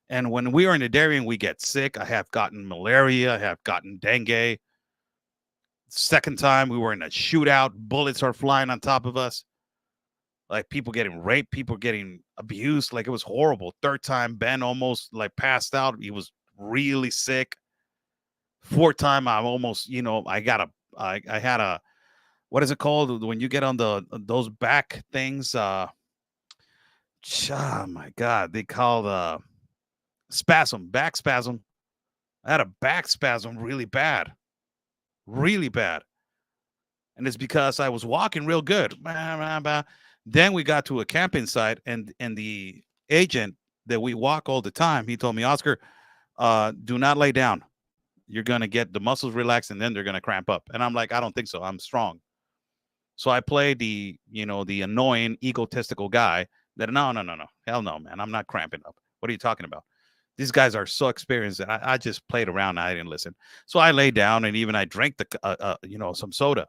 A: And when we are in the Darien, we get sick. I have gotten malaria. I have gotten dengue. Second time, we were in a shootout. Bullets are flying on top of us. Like people getting raped, people getting abused. Like it was horrible. Third time, Ben almost like passed out. He was really sick. Fourth time, I almost, I had a, what is it called when you get on those back things? Oh my God, they call spasm, back spasm. I had a back spasm really bad. And it's because I was walking real good. Then we got to a camping site, and the agent that we walk all the time, he told me, Oscar, do not lay down. You're gonna get the muscles relaxed, and then they're gonna cramp up. And I'm like, I don't think so. I'm strong. So I play the annoying, egotistical guy that no, no, no, no, hell no, man, I'm not cramping up. What are you talking about? These guys are so experienced that I just played around. I didn't listen. So I lay down, and even I drank some soda.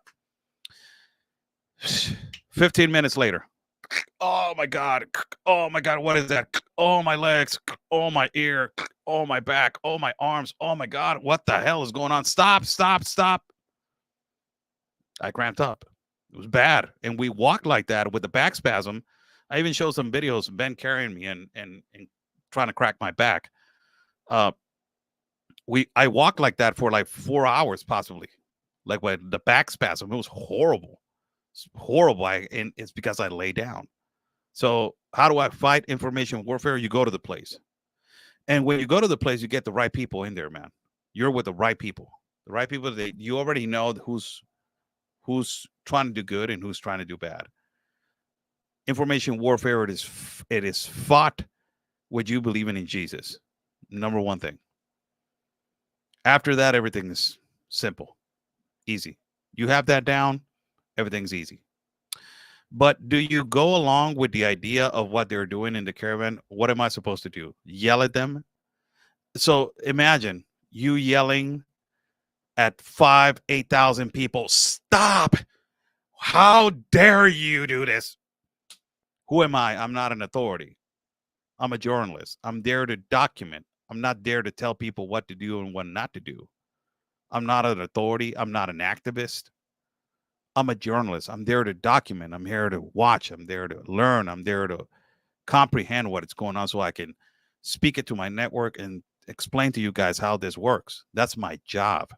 A: 15 minutes later, oh my God, oh my God, what is that? Oh, my legs, oh, my ear, oh, my back, oh, my arms, oh my God, what the hell is going on? Stop, stop, stop. I cramped up. It was bad. And we walked like that with the back spasm. I even showed some videos of Ben carrying me and trying to crack my back. I walked like that for like 4 hours, possibly. Like with the back spasm. It was horrible. It's horrible. And it's because I lay down. So how do I fight information warfare? You go to the place. And when you go to the place, you get the right people in there, man. You're with the right people. The right people that you already know who's trying to do good and who's trying to do bad. Information warfare, it is fought with you believing in Jesus. Number one thing. After that, everything is simple, easy. You have that down, everything's easy. But do you go along with the idea of what they're doing in the caravan? What am I supposed to do? Yell at them? So imagine you yelling at 8,000 people, stop! How dare you do this? Who am I? I'm not an authority. I'm a journalist. I'm there to document. I'm not there to tell people what to do and what not to do. I'm not an authority. I'm not an activist. I'm a journalist. I'm there to document. I'm here to watch. I'm there to learn. I'm there to comprehend what is going on so I can speak it to my network and explain to you guys how this works. That's my job.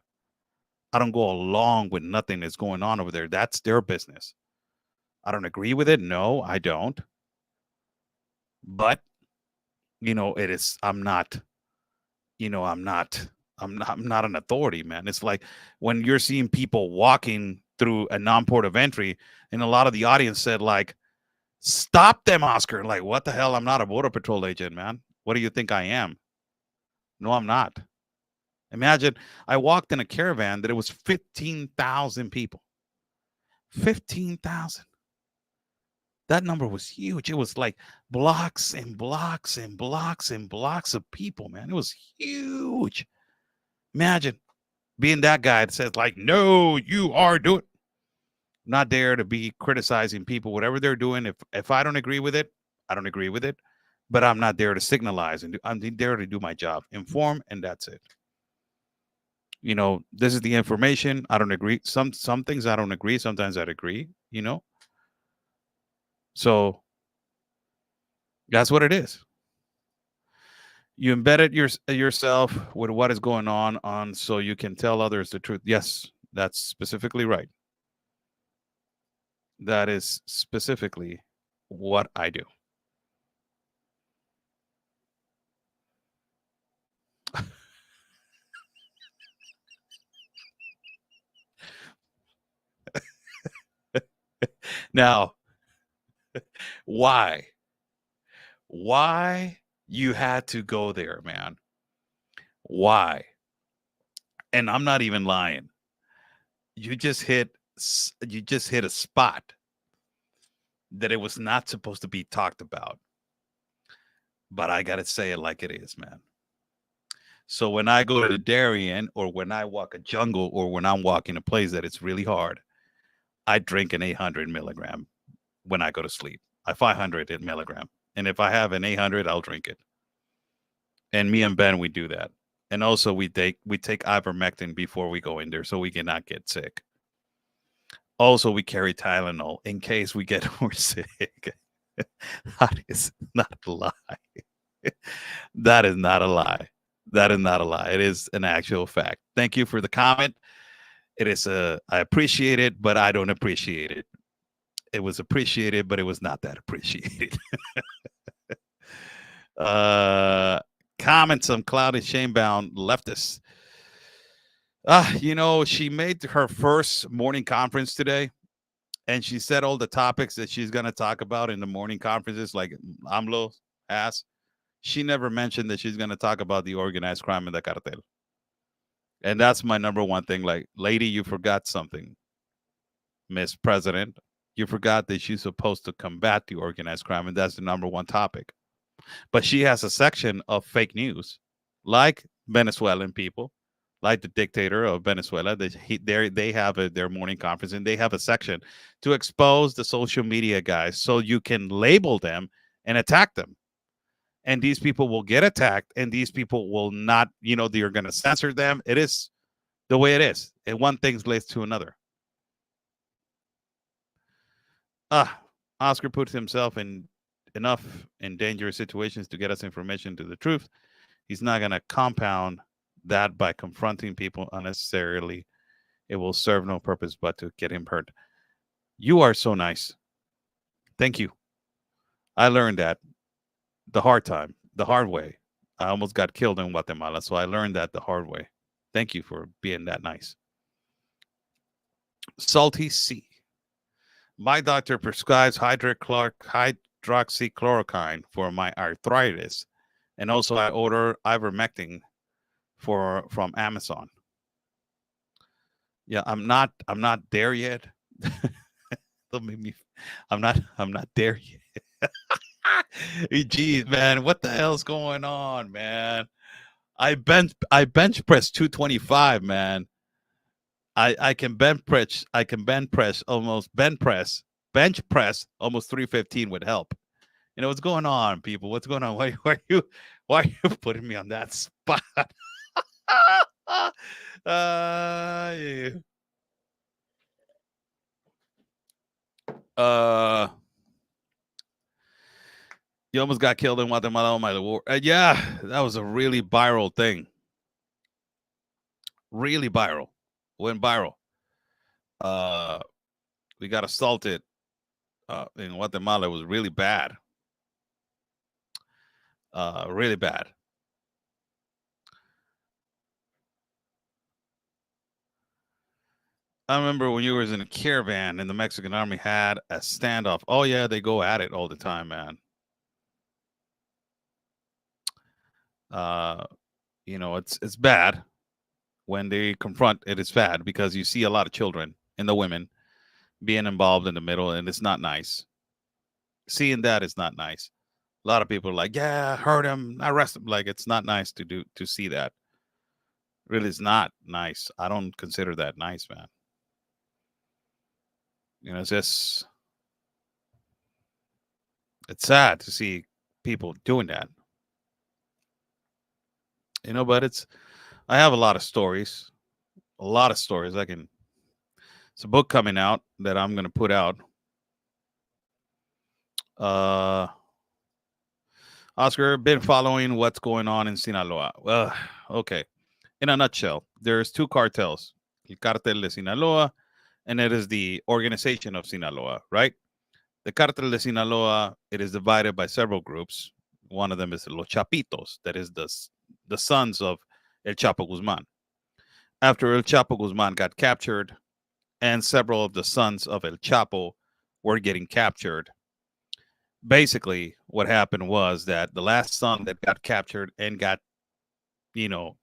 A: I don't go along with nothing that's going on over there. That's their business. I don't agree with it. No, I don't. But, it is, I'm not an authority, man. It's like when you're seeing people walking through a non-port of entry, and a lot of the audience said, like, stop them, Oscar. Like, what the hell? I'm not a border patrol agent, man. What do you think I am? No, I'm not. Imagine I walked in a caravan that it was 15,000 people. 15,000. That number was huge. It was like blocks and blocks and blocks and blocks of people, man. It was huge. Imagine being that guy that says, like, no, you are doing, not there to be criticizing people, whatever they're doing. If I don't agree with it, I don't agree with it. But I'm not there to signalize and I'm there to do my job, inform, and that's it. This is the information. I don't agree. Some things I don't agree. Sometimes I'd agree. So that's what it is. You embedded yourself with what is going on so you can tell others the truth. Yes, that's specifically right. That is specifically what I do. Now, why? Why you had to go there, man? Why? And I'm not even lying. You just hit a spot that it was not supposed to be talked about. But I got to say it like it is, man. So when I go to Darian or when I walk a jungle or when I'm walking a place that it's really hard, I drink an 800 milligram when I go to sleep. I 500 milligram. And if I have an 800, I'll drink it. And me and Ben, we do that. And also we take ivermectin before we go in there so we cannot get sick. Also, we carry Tylenol in case we get more sick. That is not a lie. That is not a lie. That is not a lie. It is an actual fact. Thank you for the comment. It is I appreciate it, but I don't appreciate it. It was appreciated, but it was not that appreciated. Comments on clouded, shamebound leftists. She made her first morning conference today, and she said all the topics that she's going to talk about in the morning conferences, like AMLO has. She never mentioned that she's going to talk about the organized crime and the cartel. And that's my number one thing. Like, lady, you forgot something, Miss President. You forgot that she's supposed to combat the organized crime, and that's the number one topic. But she has a section of fake news, like Venezuelan people, like the dictator of Venezuela. They have their morning conference, and they have a section to expose the social media guys so you can label them and attack them. And these people will get attacked, and these people will not, they're going to censor them. It is the way it is. And one thing leads to another. Oscar puts himself in enough in dangerous situations to get us information to the truth. He's not going to compound that by confronting people unnecessarily. It will serve no purpose but to get him hurt. You are so nice. Thank you. I learned that the hard way. I almost got killed in Guatemala, so I learned that the hard way. Thank you for being that nice. Salty C. My doctor prescribes hydroxychloroquine for my arthritis, and also I order ivermectin from Amazon. Yeah, I'm not there yet. Don't make me. I'm not there yet. Geez, man, what the hell's going on, man? I bench press 225, man. I can bench press almost 315 would help. What's going on, people? What's going on? Why are you putting me on that spot? Yeah. You almost got killed in Guatemala. Oh my lord! Yeah, that was a really viral thing. Really viral. Went viral. We got assaulted in Guatemala. It was really bad. Really bad. I remember when you was in a caravan and the Mexican army had a standoff. Oh yeah, they go at it all the time, man. It's bad when they confront it. It's bad because you see a lot of children and the women being involved in the middle, and it's not nice. Seeing that is not nice. A lot of people are like, yeah, hurt him, arrest him. Like, it's not nice to see that. Really, it's not nice. I don't consider that nice, man. It's just it's sad to see people doing that. But I have a lot of stories. A lot of stories. It's a book coming out that I'm gonna put out. Uh Oscar, been following what's going on in Sinaloa. Well, okay. In a nutshell, there's two cartels: El Cartel de Sinaloa, and it is the organization of Sinaloa, right? The Cartel de Sinaloa, it is divided by several groups. One of them is Los Chapitos, that is the sons of El Chapo Guzman. After El Chapo Guzman got captured, and several of the sons of El Chapo were getting captured, basically what happened was that the last son that got captured and got, you know,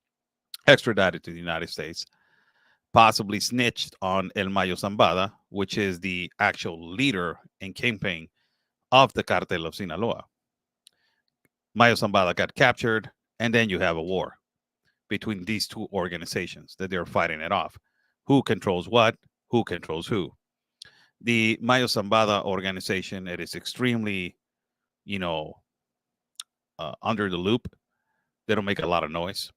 A: extradited to the United States possibly snitched on El Mayo Zambada, which is the actual leader and kingpin of the Cartel of Sinaloa. Mayo Zambada got captured, and then you have a war between these two organizations that they're fighting it off. Who controls what? Who controls who? The Mayo Zambada organization, it is extremely, you know, under the loop. They don't make a lot of noise,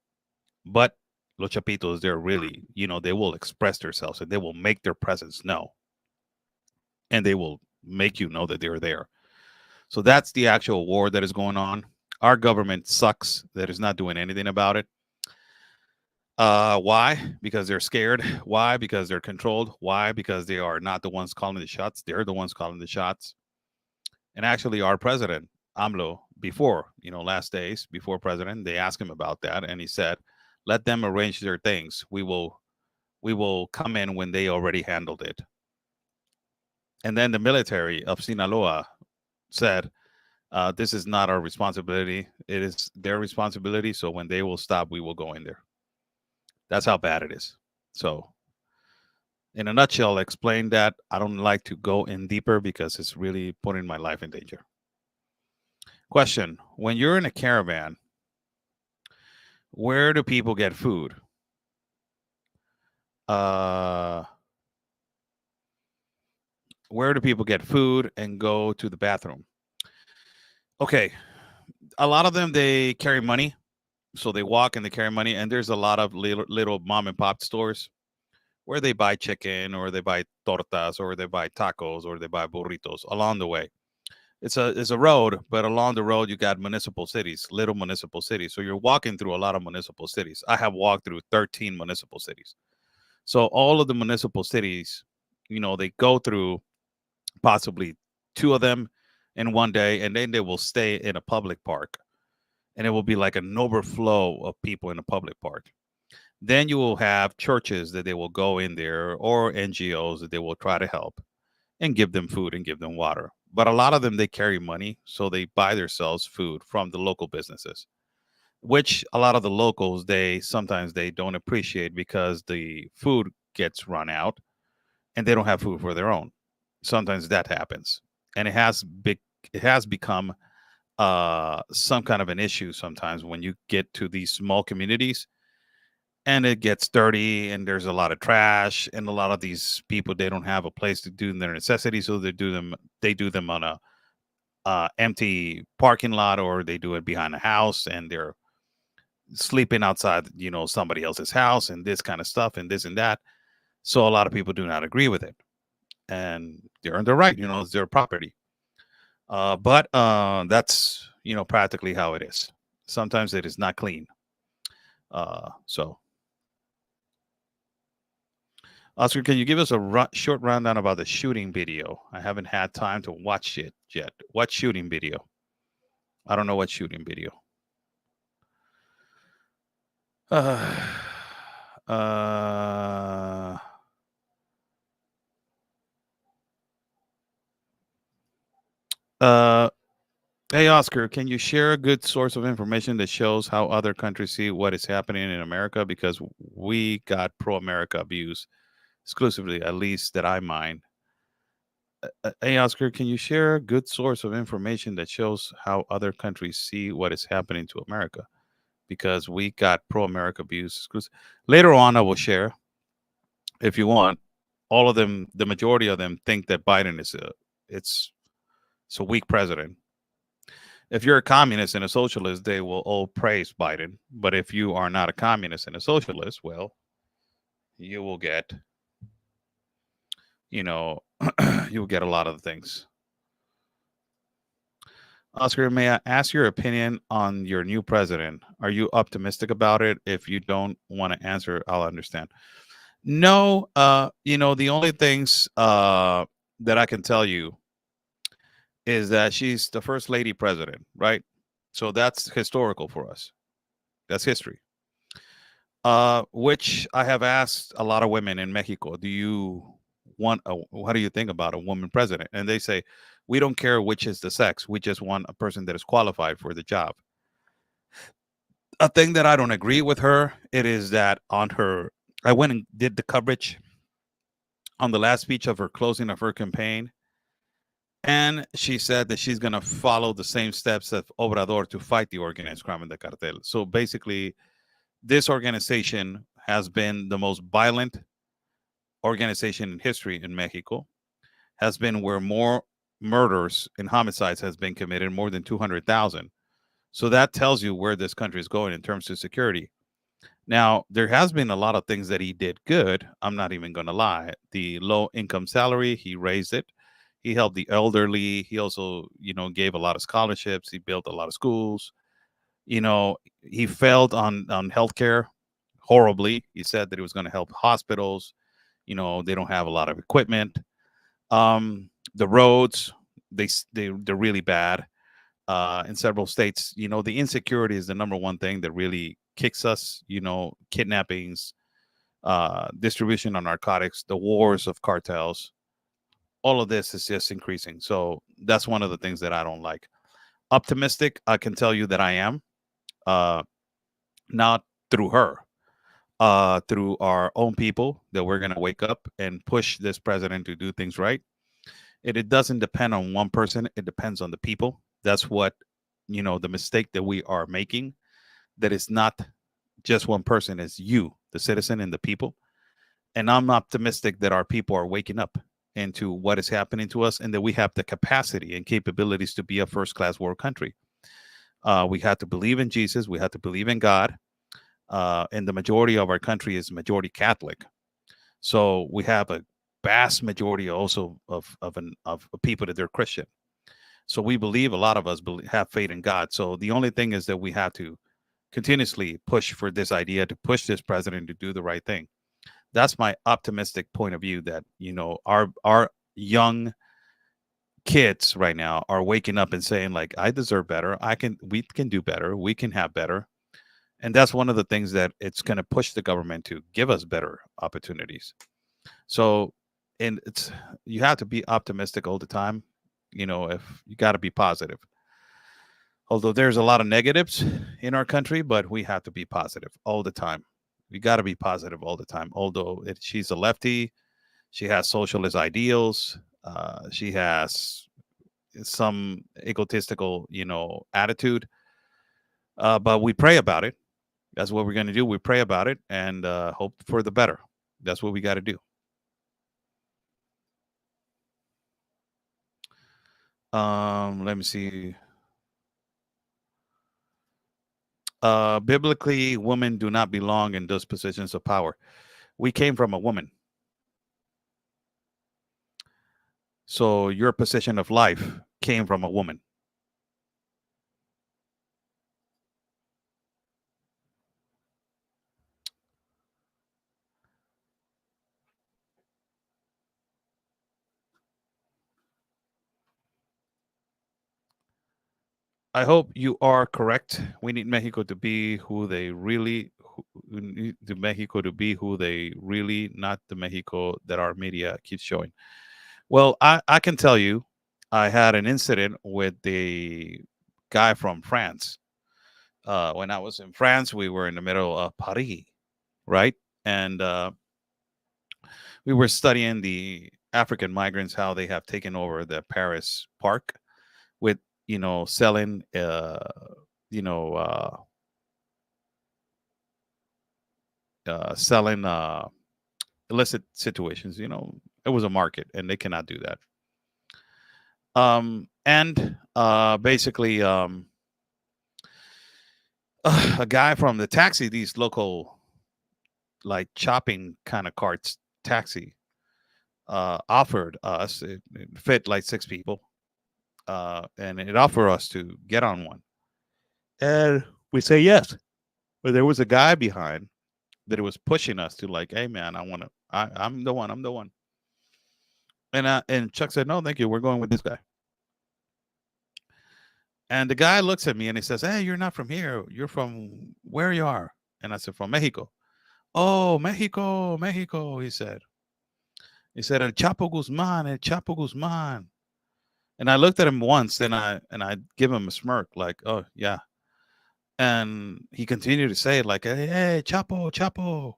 A: but Los Chapitos, they're really, they will express themselves and they will make their presence known, and they will make you know that they're there. So that's the actual war that is going on. Our government sucks. That is not doing anything about it. Why? Because they're scared. Why? Because they're controlled. Why? Because they are not the ones calling the shots. They're the ones calling the shots. And actually, our president, AMLO, before, last days, before president, they asked him about that. And he said, let them arrange their things. We will come in when they already handled it. And then the military of Sinaloa said, this is not our responsibility. It is their responsibility. So when they will stop, we will go in there. That's how bad it is. So, in a nutshell, explain that. I don't like to go in deeper because it's really putting my life in danger. Question: when you're in a caravan, where do people get food? Where do people get food and go to the bathroom? Okay, a lot of them, they carry money, so they walk and they carry money. And there's a lot of little mom and pop stores where they buy chicken, or they buy tortas, or they buy tacos, or they buy burritos along the way. It's a road, but along the road you got municipal cities, little municipal cities. So you're walking through a lot of municipal cities. I have walked through 13 municipal cities. So all of the municipal cities, they go through possibly two of them in one day, and then they will stay in a public park, and it will be like an overflow of people in a public park. Then you will have churches that they will go in there, or NGOs that they will try to help and give them food and give them water. But a lot of them, they carry money, so they buy themselves food from the local businesses, which a lot of the locals, they sometimes they don't appreciate because the food gets run out and they don't have food for their own. Sometimes that happens, and it has become some kind of an issue sometimes when you get to these small communities and it gets dirty and there's a lot of trash, and a lot of these people, they don't have a place to do their necessities, so they do them on a empty parking lot, or they do it behind a house, and they're sleeping outside somebody else's house, and this kind of stuff, and this and that. So a lot of people do not agree with it, and they're in their right. It's their property. But that's practically how it is. Sometimes it is not clean. So Oscar, can you give us a short rundown about the shooting video? I haven't had time to watch it yet. What shooting video? I don't know what shooting video. Uh, uh, uh, hey, Oscar, can you share a good source of information that shows how other countries see what is happening in America? Because we got pro-America views exclusively, at least that I mind. Hey, Oscar, can you share a good source of information that shows how other countries see what is happening to America? Because we got pro-America views. 'Cause later on, I will share if you want. All of them, the majority of them, think that Biden is it's it's a weak president. If you're a communist and a socialist, they will all praise Biden. But if you are not a communist and a socialist, well, you will get, you know, you will get a lot of things. Oscar, may I ask your opinion on your new president? Are you optimistic about it? If you don't want to answer, I'll understand. No, the only things that I can tell you is that she's the first lady president, right? So that's historical for us. That's history. Which I have asked a lot of women in Mexico, do you want what do you think about a woman president? And they say, we don't care which is the sex. We just want a person that is qualified for the job. A thing that I don't agree with her, it is that on her, I went and did the coverage on the last speech of her closing of her campaign. And she said that she's going to follow the same steps of Obrador to fight the organized crime and the cartel. So basically, this organization has been the most violent organization in history in Mexico, has been where more murders and homicides has been committed, more than 200,000. So that tells you where this country is going in terms of security. Now, there has been a lot of things that he did good. I'm not even going to lie. The low income salary, he raised it. He helped the elderly. He also, gave a lot of scholarships. He built a lot of schools. He failed on healthcare horribly. He said that he was going to help hospitals. They don't have a lot of equipment. The roads, they're really bad. In several states, the insecurity is the number one thing that really kicks us. Kidnappings, distribution of narcotics, the wars of cartels. All of this is just increasing. So that's one of the things that I don't like. Optimistic, I can tell you that I am. Not through her, through our own people, that we're going to wake up and push this president to do things right. It doesn't depend on one person. It depends on the people. That's what, the mistake that we are making, that it's not just one person, it's you, the citizen, and the people. And I'm optimistic that our people are waking up into what is happening to us, and that we have the capacity and capabilities to be a first-class world country. We have to believe in Jesus. We have to believe in God. And the majority of our country is majority Catholic. So we have a vast majority also of people that they're Christian. So we believe, a lot of us have faith in God. So the only thing is that we have to continuously push for this idea, to push this president to do the right thing. That's my optimistic point of view, that, our young kids right now are waking up and saying, like, I deserve better. We can do better. We can have better. And that's one of the things that it's going to push the government to give us better opportunities. So, and you have to be optimistic all the time. If you got to be positive. Although there's a lot of negatives in our country, but we have to be positive all the time. We got to be positive all the time. Although she's a lefty, she has socialist ideals. She has some egotistical, attitude. But we pray about it. That's what we're going to do. We pray about it and hope for the better. That's what we got to do. Let me see. Biblically, women do not belong in those positions of power. We came from a woman. So your position of life came from a woman. I hope you are correct. We need Mexico to be who they really, we need the Mexico to be who they really, not the Mexico that our media keeps showing. Well, I can tell you, I had an incident with the guy from France. When I was in France, we were in the middle of Paris, right? And we were studying the African migrants, how they have taken over the Paris park with, selling, you know, uh, selling illicit situations. It was a market, and they cannot do that. And basically, a guy from the taxi, these local like chopping kind of carts taxi, offered us, it fit like 6 people, and it offered us to get on one, and we say yes. But there was a guy behind that it was pushing us to, like, hey man, I'm the one, I'm the one. And Chuck said, no, thank you, we're going with this guy. And the guy looks at me and he says, hey, you're not from here, you're from where you are. And I said, from Mexico. Oh, Mexico, Mexico, he said El Chapo Guzman, El Chapo Guzman. And I looked at him once, and I give him a smirk, like, oh yeah. And he continued to say it, like, hey, Chapo, Chapo.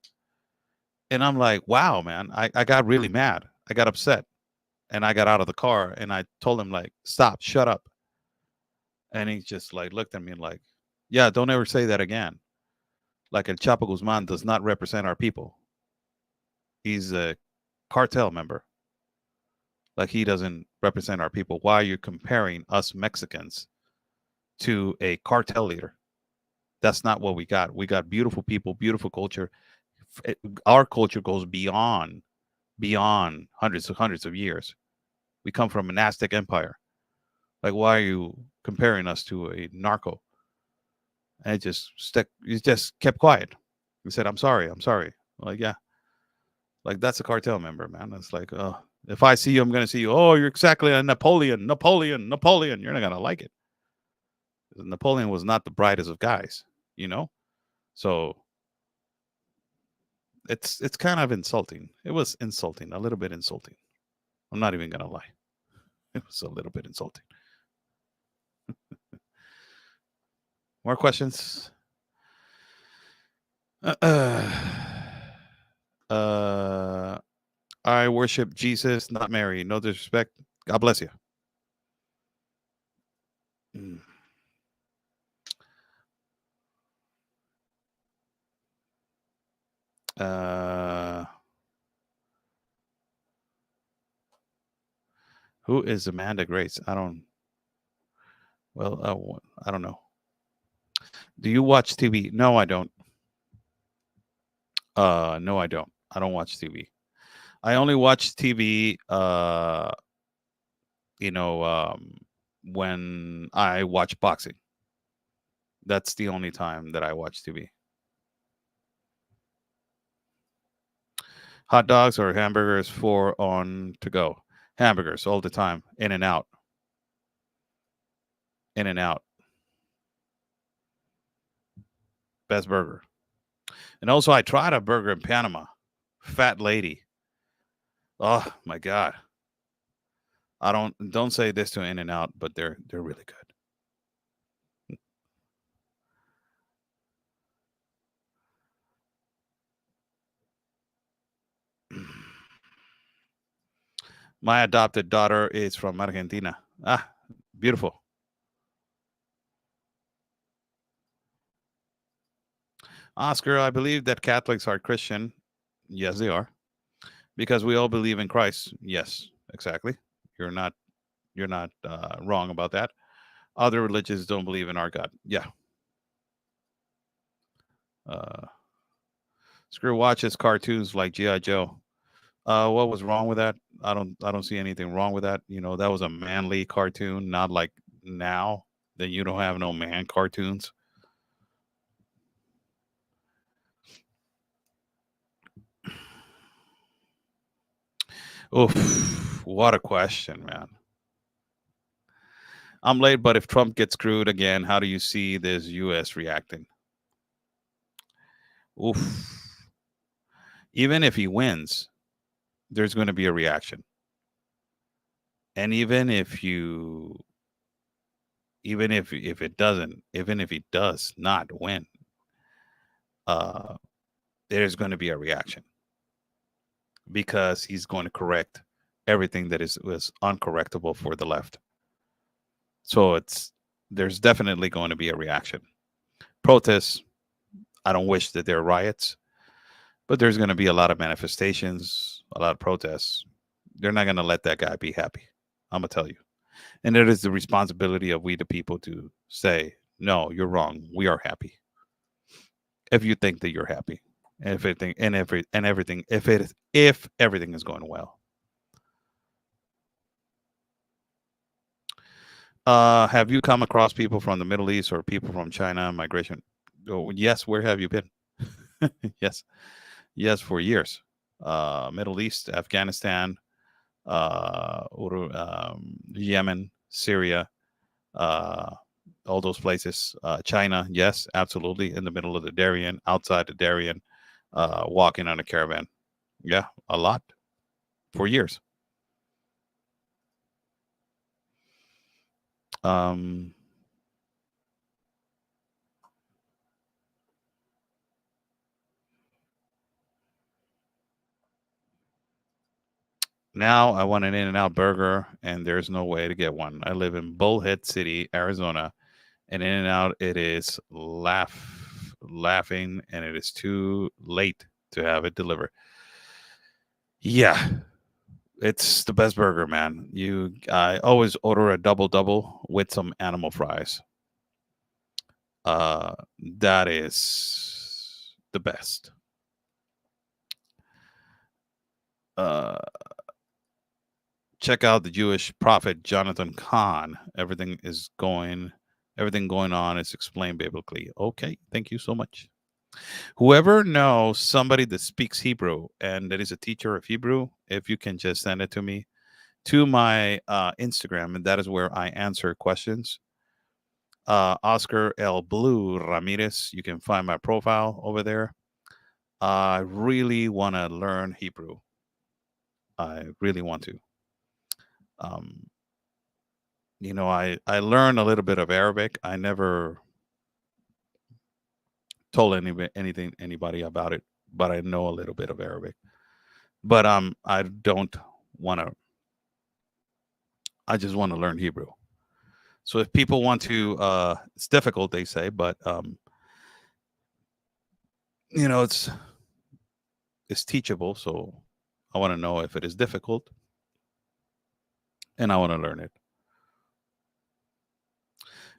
A: And I'm like, wow, man, I got really mad. I got upset. And I got out of the car and I told him, like, stop, shut up. And he just like looked at me like, yeah, don't ever say that again. Like, El Chapo Guzman does not represent our people. He's a cartel member. Like, he doesn't represent our people. Why are you comparing us Mexicans to a cartel leader? That's not what we got. We got beautiful people, beautiful culture. Our culture goes beyond hundreds of years. We come from an Aztec empire. Like, why are you comparing us to a narco? And it just kept quiet. He said, I'm sorry, I'm sorry. Like, yeah, like, that's a cartel member, man. It's like, oh, if I see you, I'm gonna see you. Oh, you're exactly a Napoleon. You're not gonna like it. Napoleon was not the brightest of guys, you know. So it's kind of insulting. It was insulting, a little bit insulting. I'm not even gonna lie. It was a little bit insulting. More questions? Uh, I worship Jesus, not Mary. No disrespect. God bless you. Mm. Uh, who is Amanda Grace? I don't. Well, I don't know. Do you watch TV? No, I don't. No, I don't. I don't watch TV. I only watch TV. You know, when I watch boxing. That's the only time that I watch TV. Hot dogs or hamburgers for on to go? Hamburgers all the time. In and out. In and out. Best burger. And also, I tried a burger in Panama. Fat lady. Oh my god. I don't say this to In and Out, but they're really good. My adopted daughter is from Argentina. Ah, beautiful. Oscar, I believe that Catholics are Christian. Yes, they are. Because we all believe in Christ. Yes, exactly. You're not wrong about that. Other religions don't believe in our God. Yeah. Uh, Screw watches cartoons like GI Joe. What was wrong with that? I don't see anything wrong with that. That was a manly cartoon, not like now that you don't have no man cartoons. Oof, what a question, man. I'm late, but if Trump gets screwed again, how do you see this US reacting? Oof. Even if he wins, there's going to be a reaction. And even if it doesn't, even if he does not win, there's going to be a reaction because he's going to correct everything that is was uncorrectable for the left. So there's definitely going to be a reaction. Protests. I don't wish that there are riots, but there's going to be a lot of manifestations, a lot of protests. They're not going to let that guy be happy. I'm gonna tell you. And it is the responsibility of we the people to say, no, you're wrong. We are happy. If you think that you're happy, and everything, if everything is going well. Have you come across people from the Middle East or people from China migration? Oh, yes. Where have you been? Yes, yes, for years. Middle East, Afghanistan, Yemen, Syria, uh, all those places. China, yes, absolutely, in the middle of the Darian, outside the Darian, walking on a caravan. Yeah, a lot for years. Um, Now I want an In-N-Out burger, and there's no way to get one. I live in Bullhead City, Arizona, and In-N-Out it is laughing, and it is too late to have it delivered. Yeah, it's the best burger, man. I always order a double double with some animal fries. Uh, that is the best. Uh, Check out the Jewish prophet Jonathan Kahn. Everything going on is explained biblically. Okay, thank you so much. Whoever knows somebody that speaks Hebrew and that is a teacher of Hebrew, if you can just send it to me to my Instagram, and that is where I answer questions. Oscar L. Blue Ramirez. You can find my profile over there. I really want to learn Hebrew. I really want to. Um, I learned a little bit of Arabic. I never told anybody about it, but I know a little bit of Arabic. But I don't want to. I just want to learn Hebrew. So if people want to, it's difficult, they say, but you know, it's teachable. So I want to know if it is difficult, and I want to learn it.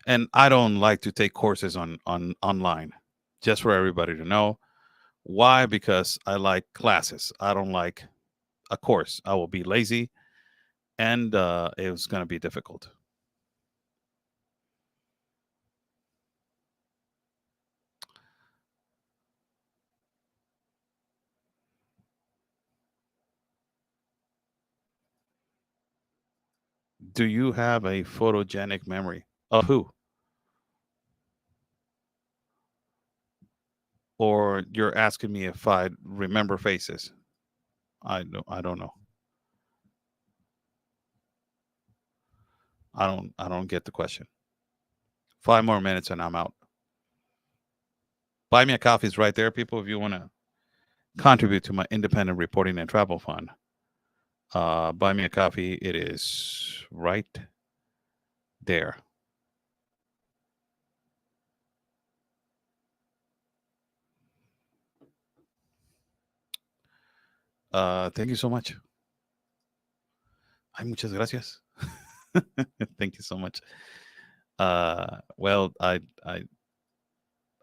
A: And I don't like to take courses on online, just for everybody to know. Why? Because I like classes. I don't like a course. I will be lazy, and it was going to be difficult. Do you have a photogenic memory of who? Or you're asking me if I remember faces? I don't know. I don't get the question. 5 more minutes and I'm out. Buy me a coffee is right there, people. If you want to contribute to my independent reporting and travel fund, buy me a coffee. It is right there. Thank you so much. Ay, muchas gracias. Thank you so much. Well, I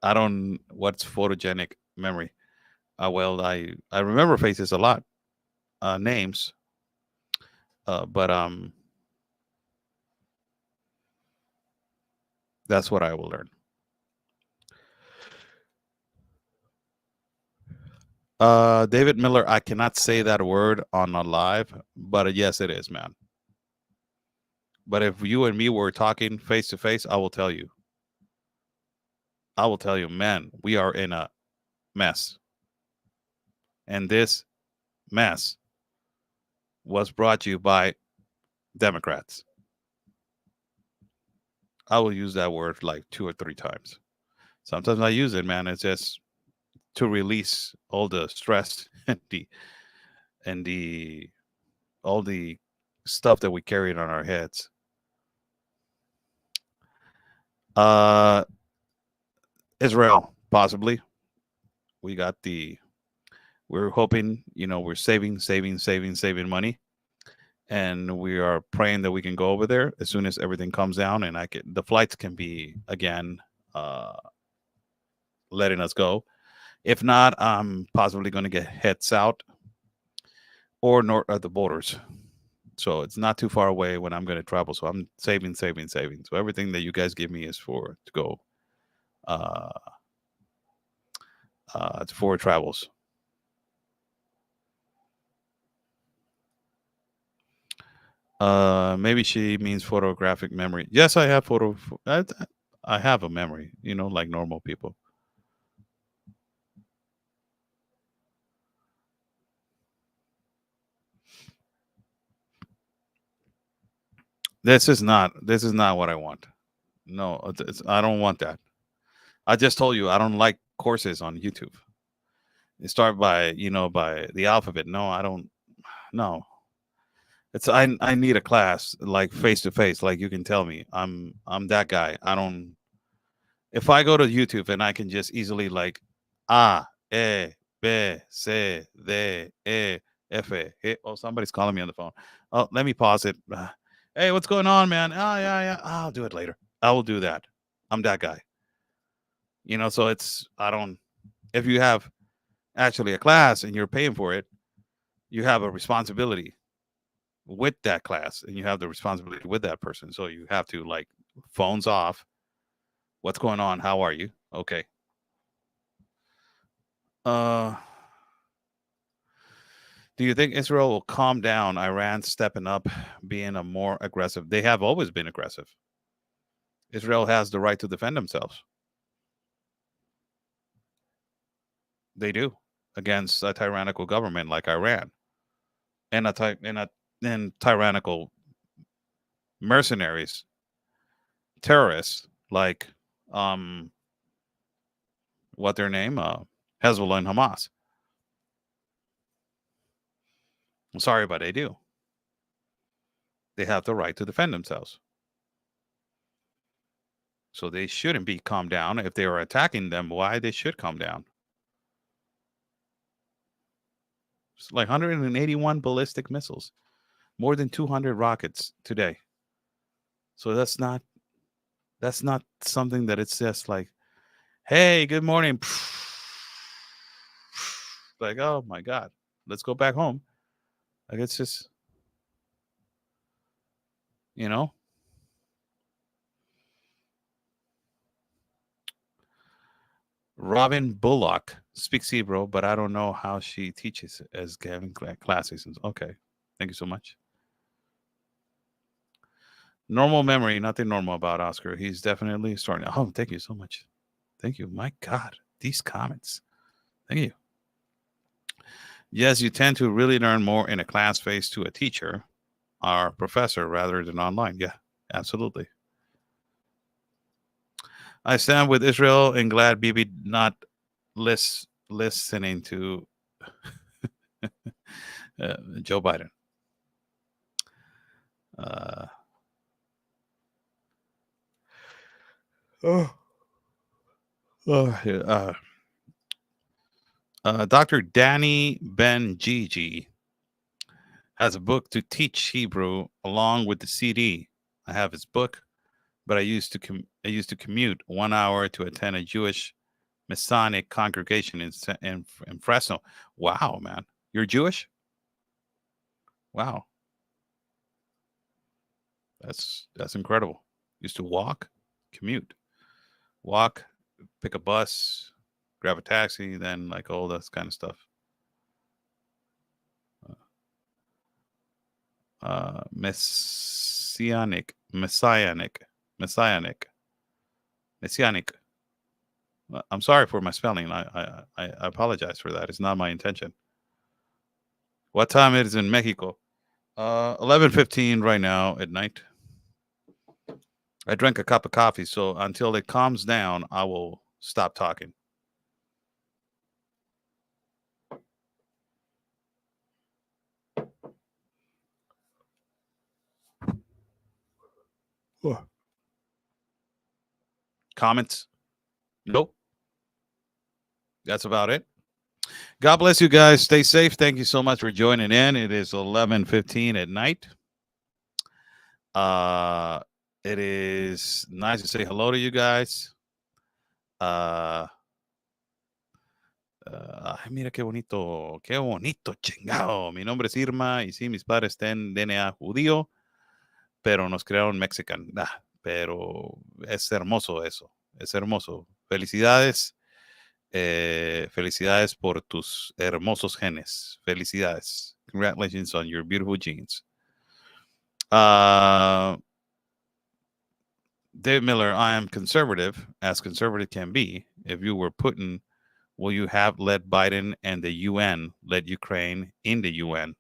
A: don't. What's photogenic memory? Well, I remember faces a lot, names, but that's what I will learn. David Miller, I cannot say that word on a live, but yes, it is, man. But if you and me were talking face to face, I will tell you. I will tell you, man, we are in a mess. And this mess was brought to you by Democrats. I will use that word like 2 or 3 times. Sometimes I use it, man. It's just to release all the stress and the all the stuff that we carried on our heads. Uh, Israel, possibly. We got the. We're hoping, we're saving money, and we are praying that we can go over there as soon as everything comes down, and the flights can be again letting us go. If not, I'm possibly going to get head south or north at the borders. So it's not too far away when I'm going to travel. So I'm saving. So everything that you guys give me is for to go uh, for travels. Maybe she means photographic memory. Yes, I have I have a memory, like normal people. This is not what I want. No, I don't want that. I just told you I don't like courses on YouTube. They start by the alphabet. No, I don't. No, I need a class like face to face. Like you can tell me I'm that guy. I don't. If I go to YouTube and I can just easily like A, E, B, C, D, E, F, E. Hey, oh, somebody's calling me on the phone. Oh, let me pause it. Hey, what's going on, man? Oh, yeah, yeah. I'll do it later. I will do that. I'm that guy. So I don't, if you have actually a class and you're paying for it, you have a responsibility with that class and you have the responsibility with that person. So you have to like phones off. What's going on? How are you? Okay. Uh, do you think Israel will calm down? Iran stepping up, being a more aggressive. They have always been aggressive. Israel has the right to defend themselves. They do against a tyrannical government like Iran and and tyrannical mercenaries, terrorists like what their name Hezbollah and Hamas. I'm sorry, but they do. They have the right to defend themselves. So they shouldn't be calmed down. If they are attacking them, why they should calm down? It's like 181 ballistic missiles, more than 200 rockets today. So that's not something that it's just like, hey, good morning. Like, oh my God, let's go back home. Like it's just, you know, Robin Bullock speaks Hebrew, but I don't know how she teaches as having classes. Okay, thank you so much. Normal memory, nothing normal about Oscar. He's definitely starting. Oh, thank you so much. Thank you. My God, these comments. Thank you. Yes, you tend to really learn more in a class face to a teacher or professor rather than online. Yeah, absolutely. I stand with Israel and glad Bibi not listening to Joe Biden. Uh, oh, yeah, Dr. Danny Ben Gigi has a book to teach Hebrew along with the CD. I have his book, but I used to commute 1 hour to attend a Jewish Masonic congregation in Fresno. Wow, man, you're Jewish? Wow, that's incredible. Used to walk, commute, walk, pick a bus, grab a taxi, then like all that kind of stuff. Messianic, messianic. I'm sorry for my spelling. I apologize for that. It's not my intention. What time it is in Mexico? 11:15 right now at night. I drank a cup of coffee, so until it calms down, I will stop talking. Comments? Nope. That's about it. God bless you guys. Stay safe. Thank you so much for joining in. It is 11:15 at night. It is nice to say hello to you guys. Ay, mira qué bonito, chingado. Mi nombre es Irma y sí, mis padres tienen DNA judío, pero nos crearon mexican. Pero es hermoso eso, es hermoso. Felicidades, felicidades por tus hermosos genes. Felicidades. Congratulations on your beautiful genes. Dave Miller, I am conservative, as conservative can be. If you were Putin, will you have let Biden and the UN let Ukraine in the UN?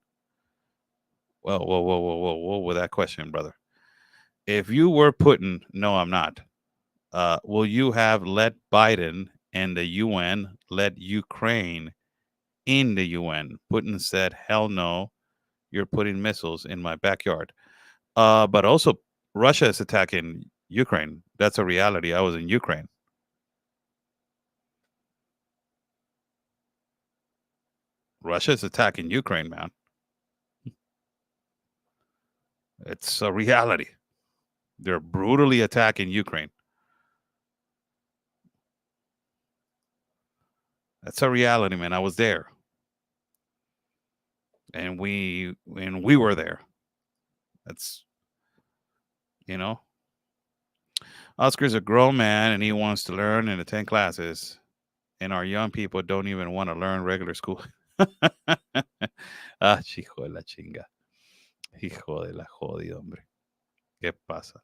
A: Whoa, with that question, brother. If you were Putin, no, I'm not. Will you have let Biden and the UN let Ukraine in the UN? Putin said, hell no, you're putting missiles in my backyard. But also, Russia is attacking Ukraine. That's a reality. I was in Ukraine. Russia is attacking Ukraine, man. It's a reality. They're brutally attacking Ukraine. That's a reality, man. I was there. And we were there. That's, you know. Oscar's a grown man and he wants to learn and attend classes. And our young people don't even want to learn regular school. Hijo de la chinga. Hijo de la jodida, hombre. ¿Qué pasa?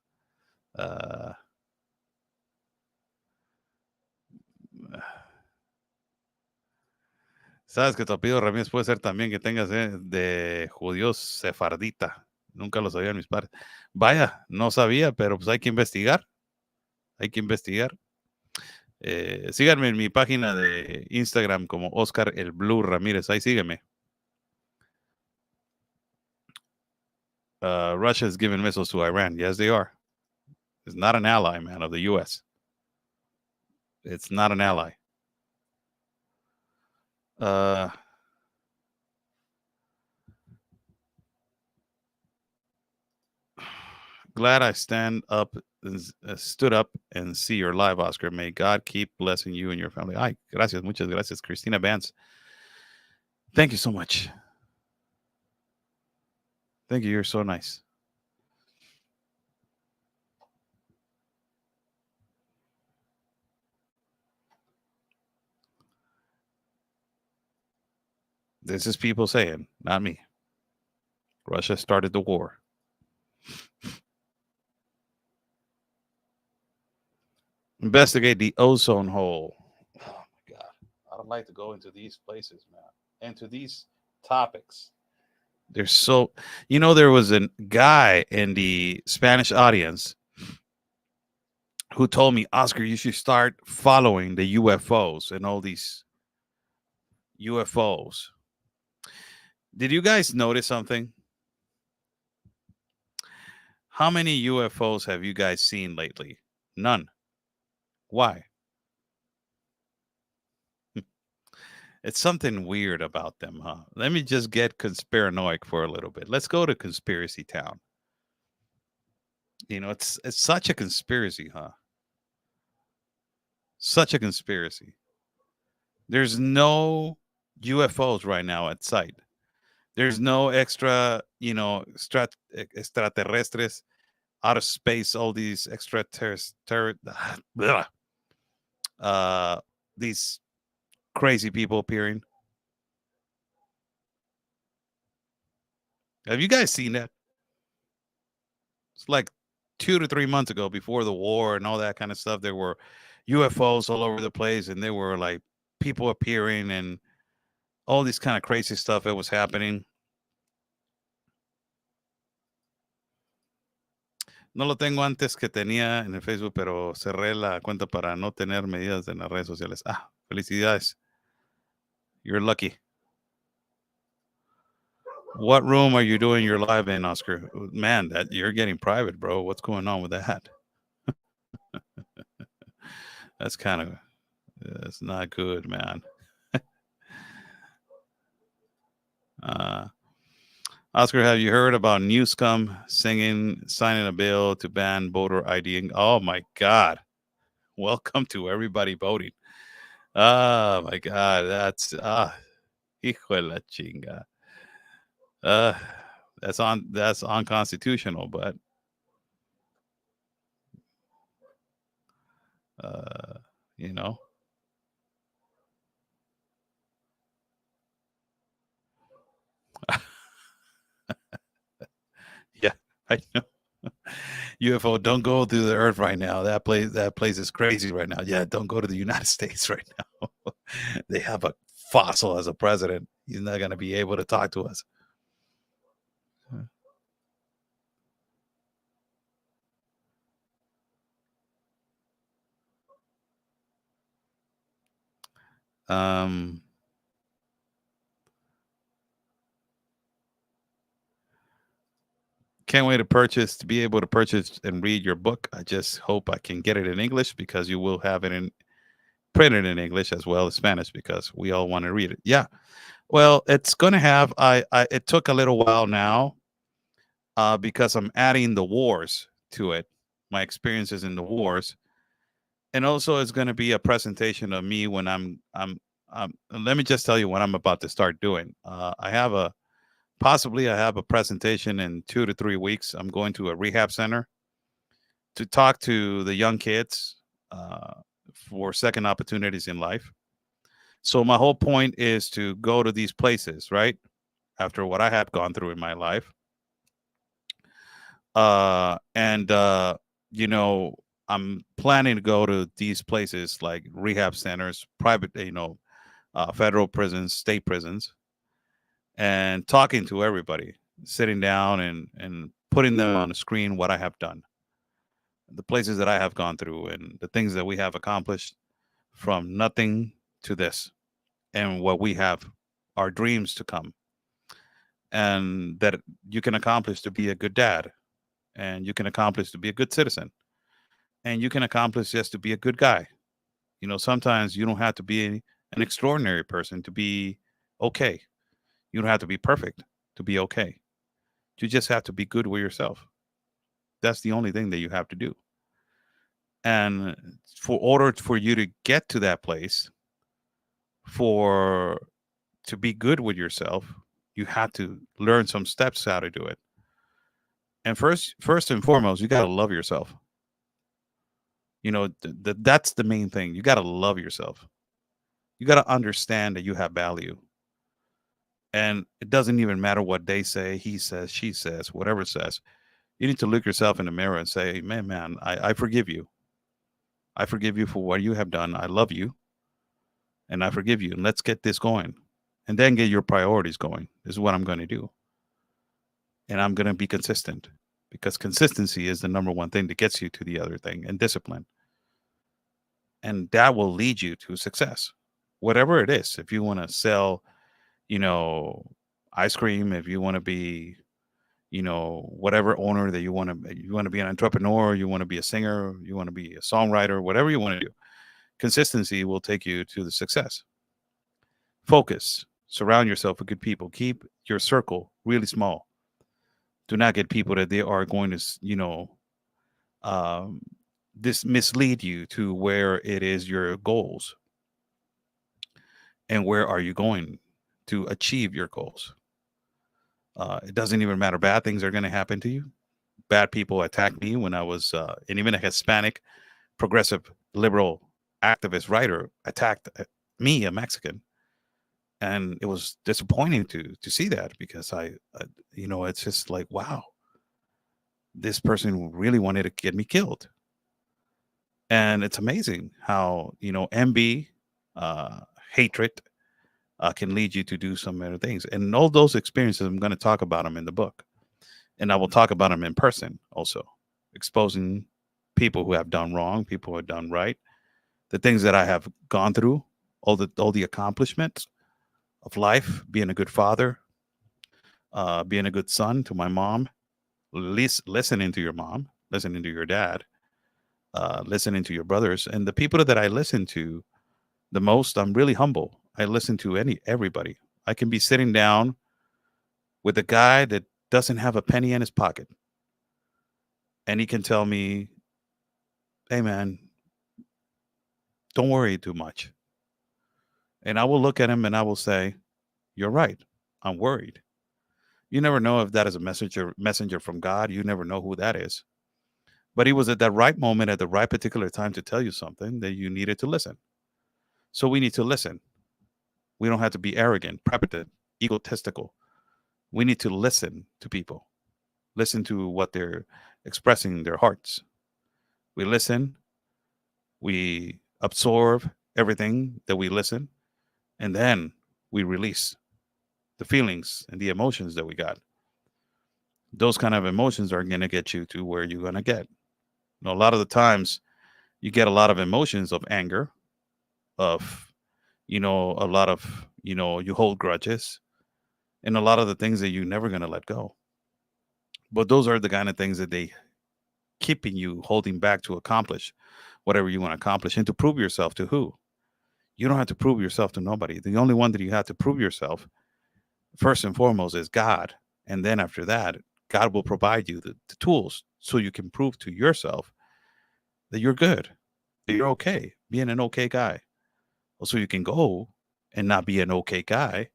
A: Sabes que tu apellido Ramírez puede ser también que tengas de judíos sefardita. Nunca lo sabían mis padres. Vaya, no sabía, pero pues hay que investigar. Hay que investigar. Síganme en mi página de Instagram como Oscar el Blue Ramírez. Ahí sígueme. Russia is giving missiles to Iran. Yes, they are. It's not an ally, man, of the U.S. It's not an ally. Glad I stood up and see your live, Oscar. May God keep blessing you and your family. Ay, gracias, muchas gracias, Christina Vance. Thank you so much. Thank you. You're so nice. This is people saying, not me. Russia started the war. Investigate the ozone hole. Oh my God. I don't like to go into these places, man. Into these topics. They're so, there was a guy in the Spanish audience who told me, Oscar, you should start following the UFOs and all these UFOs. Did you guys notice something? How many UFOs have you guys seen lately? None. Why? It's something weird about them, huh? Let me just get conspiranoic for a little bit. Let's go to Conspiracy Town. It's such a conspiracy, huh? Such a conspiracy. There's no UFOs right now at site. There's no extra, extraterrestres, out of space, all these these crazy people appearing. Have you guys seen that? It's like 2 to 3 months ago, before the war and all that kind of stuff. There were UFOs all over the place, and there were like people appearing and all this kind of crazy stuff that was happening. No lo tengo antes que tenía en el Facebook, pero cerré la cuenta para no tener medidas en las redes sociales. Felicidades. You're lucky. What room are you doing your live in, Oscar? Man, that you're getting private, bro. What's going on with that? That's kind of that's not good, man. Uh, Oscar, have you heard about Newscom signing a bill to ban voter IDing? Oh my God! Welcome to everybody voting. Oh my God, that's hijo de la chinga. Uh, that's unconstitutional, but uh, you know, yeah, I know. UFO, don't go through the earth right now. That place is crazy right now. Yeah, don't go to the United States right now. They have a fossil as a president. He's not gonna be able to talk to us. Um, can't wait to be able to purchase and read your book. I just hope I can get it in English because you will have it in printed in English as well as Spanish because we all want to read it. Yeah. Well, it's going to have I it took a little while now because I'm adding the wars to it, my experiences in the wars, and also it's going to be a presentation of me when let me just tell you what I'm about to start doing. I have a presentation in 2 to 3 weeks. I'm going to a rehab center to talk to the young kids uh, for second opportunities in life. So my whole point is to go to these places, right? After what I have gone through in my life, and you know, I'm planning to go to these places like rehab centers, private, federal prisons, state prisons, and talking to everybody, sitting down and putting them on the screen what I have done, the places that I have gone through, and the things that we have accomplished from nothing to this, and what we have, our dreams to come, and that you can accomplish to be a good dad, and you can accomplish to be a good citizen, and you can accomplish just to be a good guy. Sometimes you don't have to be an extraordinary person to be okay. You don't have to be perfect to be okay. You just have to be good with yourself. That's the only thing that you have to do. And for order for you to get to that place, for to be good with yourself, you have to learn some steps how to do it. And first and foremost, you got to love yourself. That's the main thing. You got to love yourself. You got to understand that you have value. And it doesn't even matter what they say, he says, she says, whatever it says. You need to look yourself in the mirror and say, man, I forgive you. I forgive you for what you have done. I love you and I forgive you. And let's get this going. And then get your priorities going. This is what I'm going to do. And I'm going to be consistent because consistency is the number one thing that gets you to the other thing, and discipline. And that will lead you to success, whatever it is. If you want to sell, you know, ice cream, if you want to be, whatever owner that you want to be an entrepreneur, you want to be a singer, you want to be a songwriter, whatever you want to do, consistency will take you to the success. Focus, surround yourself with good people, keep your circle really small. Do not get people that they are going to, um, this mislead you to where it is your goals, and where are you going to achieve your goals. It doesn't even matter. Bad things are going to happen to you. Bad people attacked me when I was, and even a Hispanic, progressive, liberal, activist writer attacked me, a Mexican, and it was disappointing to see that because it's just like, wow, this person really wanted to get me killed. And it's amazing how envy, uh, hatred, can lead you to do some other things. And all those experiences, I'm going to talk about them in the book, and I will talk about them in person also, exposing people who have done wrong, people who have done right, the things that I have gone through, all the accomplishments of life, being a good father, being a good son to my mom, listening to your mom, listening to your dad, listening to your brothers, and the people that I listen to the most. I'm really humble. I listen to everybody. I can be sitting down with a guy that doesn't have a penny in his pocket, and he can tell me, "Hey, man, don't worry too much." And I will look at him and I will say, "You're right. I'm worried." You never know if that is a messenger from God. You never know who that is. But he was at that right moment at the right particular time to tell you something that you needed to listen. So we need to listen. We don't have to be arrogant, prepotent, egotistical. We need to listen to people, listen to what they're expressing in their hearts. We listen, we absorb everything that we listen, and then we release the feelings and the emotions that we got. Those kind of emotions are going to get you to where you're going to get. A lot of the times you get a lot of emotions of anger, of, a lot of, you hold grudges, and a lot of the things that you're never going to let go. But those are the kind of things that they keeping you holding back to accomplish whatever you want to accomplish and to prove yourself to who. You don't have to prove yourself to nobody. The only one that you have to prove yourself first and foremost is God. And then after that, God will provide you the tools so you can prove to yourself that you're good, that you're okay, being an okay guy. So you can go and not be an okay guy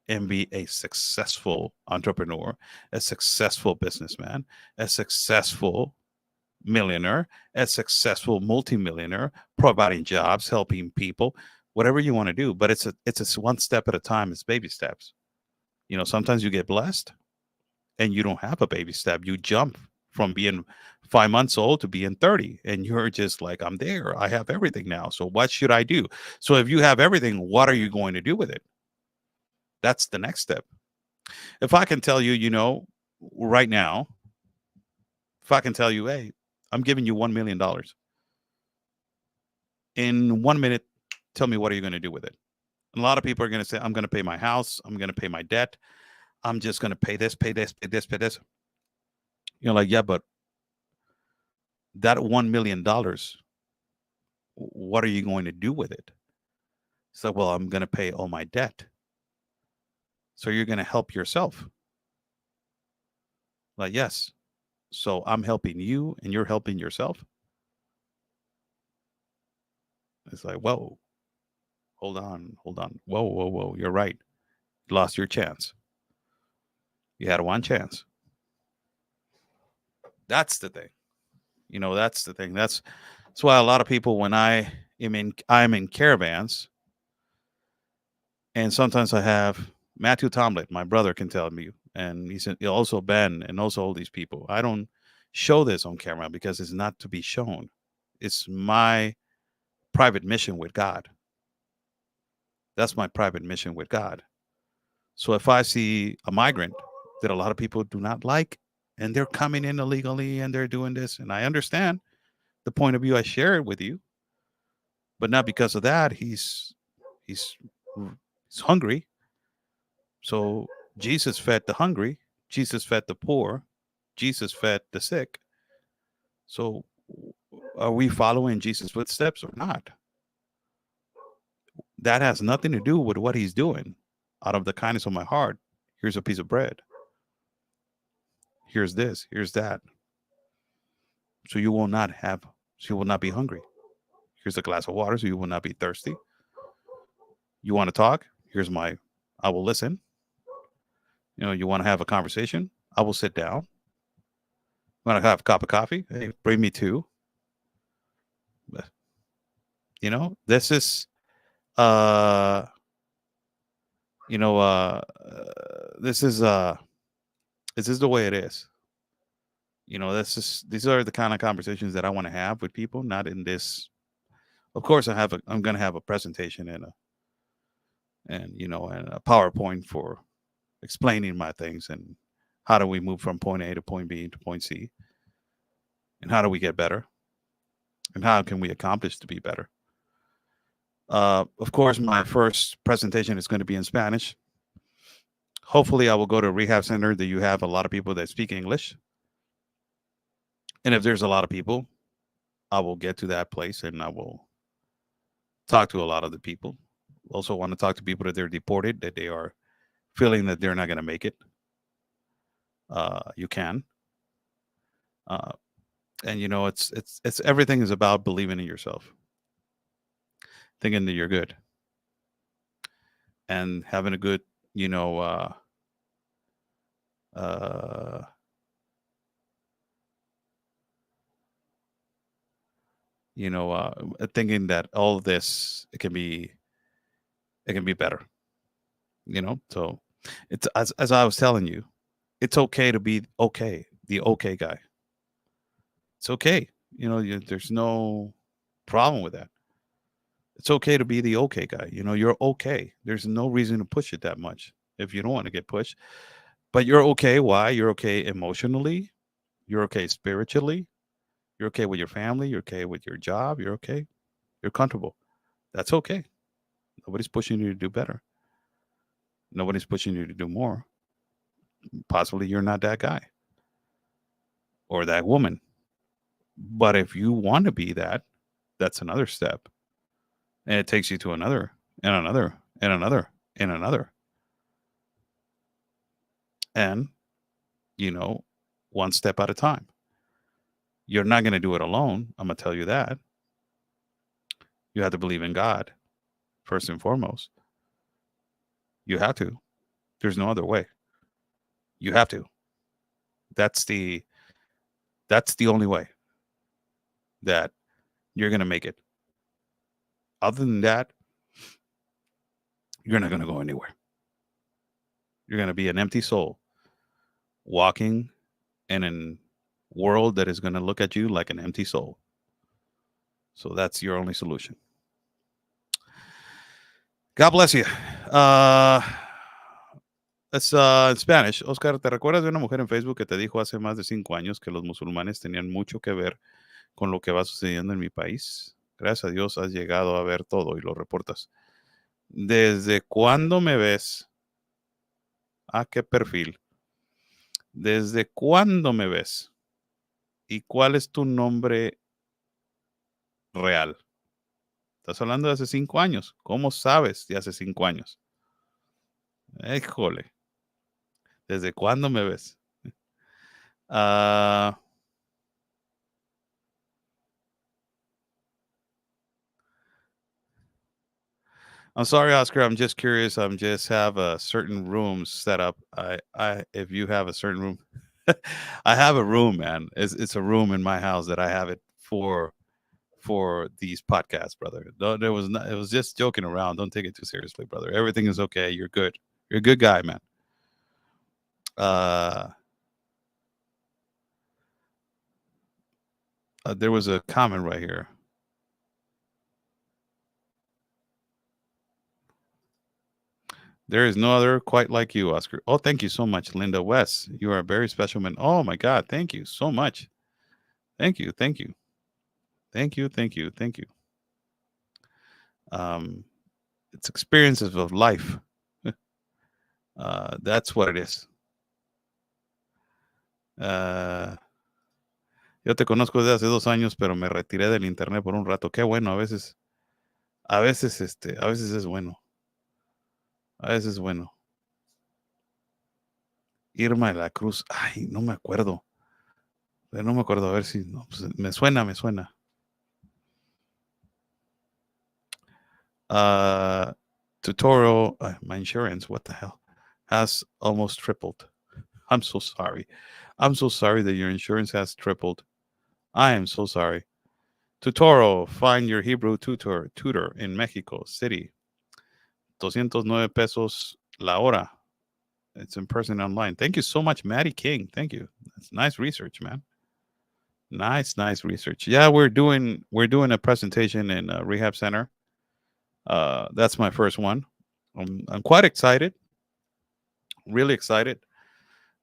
A: and be a successful entrepreneur, a successful businessman, a successful millionaire, a successful multimillionaire, providing jobs, helping people, whatever you want to do. But it's a one step at a time. It's baby steps. Sometimes you get blessed and you don't have a baby step. You jump from being 5 months old to being 30, and you're just like, I'm there. I have everything now. So what should I do? So if you have everything, what are you going to do with it? That's the next step. If I can tell you, right now, if I can tell you, hey, I'm giving you $1 million in 1 minute, tell me what are you going to do with it? And a lot of people are going to say, I'm going to pay my house. I'm going to pay my debt. I'm just going to pay this, pay this, pay this, pay this. You're like, yeah, but that $1 million, what are you going to do with it? So, well, I'm going to pay all my debt. So you're going to help yourself. Like, yes. So I'm helping you and you're helping yourself. It's like, whoa, hold on, hold on. Whoa, whoa, whoa. You're right. You lost your chance. You had one chance. That's the thing. That's the thing. That's why a lot of people, when I'm in caravans, and sometimes I have Matthew Tomlin, my brother, can tell me, and he's also Ben, and also all these people. I don't show this on camera because it's not to be shown. It's my private mission with God. That's my private mission with God. So if I see a migrant that a lot of people do not like, and they're coming in illegally and they're doing this, and I understand the point of view, I share it with you, but not because of that. He's he's hungry. So Jesus fed the hungry. Jesus fed the poor. Jesus fed the sick. So are we following Jesus' footsteps or not? That has nothing to do with what he's doing. Out of the kindness of my heart, here's a piece of bread. Here's this. Here's that. So you will not have. So you will not be hungry. Here's a glass of water, so you will not be thirsty. You want to talk? Here's my. I will listen. You want to have a conversation? I will sit down. Want to have a cup of coffee? Hey, bring me two. This is uh you know this is the way it is. These are the kind of conversations that I want to have with people, not in this. Of course I'm going to have a presentation and a PowerPoint for explaining my things and how do we move from point A to point B to point C, and how do we get better, and how can we accomplish to be better. Of course, my first presentation is going to be in Spanish. Hopefully, I will go to a rehab center that you have a lot of people that speak English. And if there's a lot of people, I will get to that place and I will talk to a lot of the people. Also, want to talk to people that they're deported, that they are feeling that they're not going to make it. You can, uh, and it's everything is about believing in yourself, thinking that you're good, and having a good, you know, uh, thinking that all of this it can be better. So it's as I was telling you, it's okay to be okay, the okay guy. It's okay. There's no problem with that. It's okay to be the okay guy. You're okay. There's no reason to push it that much if you don't want to get pushed. But you're okay. Why? You're okay emotionally. You're okay spiritually. You're okay with your family. You're okay with your job. You're okay. You're comfortable. That's okay. Nobody's pushing you to do better. Nobody's pushing you to do more. Possibly you're not that guy or that woman. But if you want to be that, that's another step. And it takes you to another and another and another and another. And, you know, one step at a time. You're not going to do it alone. I'm going to tell you that. You have to believe in God first and foremost. You have to. There's no other way. You have to. That's the that's the only way that you're going to make it. Other than that, you're not going to go anywhere. You're going to be an empty soul walking in a world that is going to look at you like an empty soul. So that's your only solution. God bless you. It's in Spanish. Oscar, ¿te recuerdas de una mujer en Facebook que te dijo hace más de 5 años que los musulmanes tenían mucho que ver con lo que va sucediendo en mi país? Gracias a Dios has llegado a ver todo y lo reportas. ¿Desde cuándo me ves? ¿A qué perfil? ¿Desde cuándo me ves? ¿Y cuál es tu nombre real? Estás hablando de hace 5 años. ¿Cómo sabes de hace 5 años? Híjole. ¿Desde cuándo me ves? I'm sorry, Oscar. I'm just curious. I'm just have a certain room set up. If you have a certain room, I have a room, man. It's a room in my house that I have it for these podcasts, brother. There was not, it was just joking around. Don't take it too seriously, brother. Everything is okay. You're good. You're a good guy, man. There was a comment right here. There is no other quite like you, Oscar. Oh, thank you so much, Linda West. You are a very special man. Oh my God, thank you so much. Thank you, thank you, thank you, thank you, thank you. It's experiences of life. That's what it is. Yo te conozco desde hace 2 años, pero me retiré del internet por un rato. Qué bueno, a veces es bueno. A veces es bueno. Irma de la Cruz. Ay, no me acuerdo. No me acuerdo. A ver si. No, pues me suena, me suena. Tutorial. My insurance. What the hell? Has almost tripled. I'm so sorry. I'm so sorry that your insurance has tripled. I am so sorry. Tutorial. Find your Hebrew tutor in Mexico City. 209 pesos la hora. It's in person online. Thank you so much, Maddie King. Thank you. That's nice research, man. Nice research. Yeah, we're doing a presentation in a rehab center. That's my first one. I'm quite excited, really excited,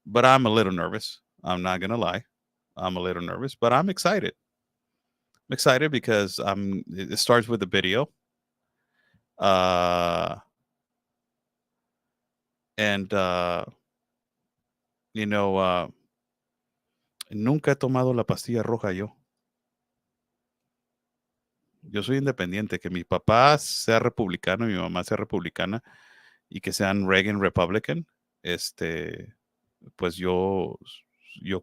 A: but I'm a little nervous. I'm not gonna lie, I'm a little nervous, but I'm excited. I'm excited because it starts with the video. And, you know, nunca he tomado la pastilla roja yo. Yo soy independiente, que mi papá sea republicano y mi mamá sea republicana y que sean Reagan Republican, pues yo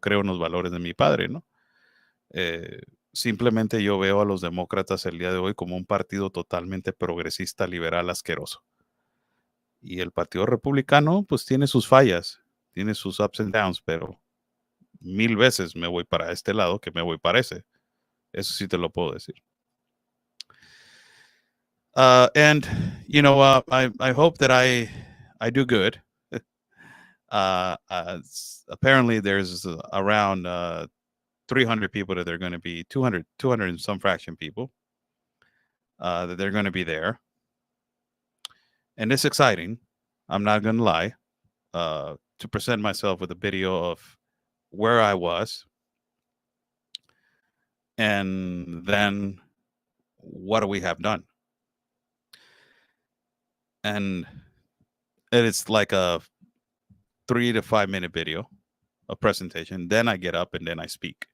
A: creo en los valores de mi padre, ¿no? Simplemente yo veo a los demócratas el día de hoy como un partido totalmente progresista, liberal, asqueroso. Y el partido republicano, pues tiene sus fallas, tiene sus ups and downs, pero 1000 veces me voy para este lado que me voy para ese. Eso sí te lo puedo decir. And I hope that I do good. Apparently, there's around 300 people that they're going to be 200 and some fraction people that they're going to be there, and it's exciting. I'm not going to lie. To present myself with a video of where I was, and then what do we have done, and it's like a 3 to 5 minute video, a presentation. Then I get up and then I speak.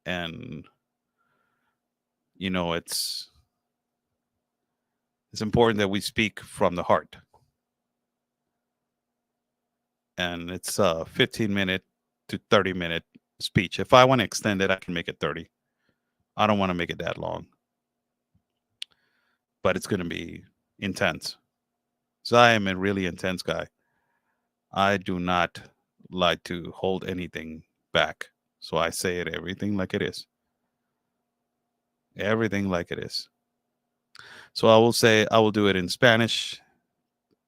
A: And it's important that we speak from the heart. And it's a 15-minute to 30-minute speech. If I want to extend it, I can make it 30. I don't want to make it that long. But it's going to be intense. So I am a really intense guy. I do not like to hold anything back. So I say it everything like it is. Everything like it is. So I will do it in Spanish,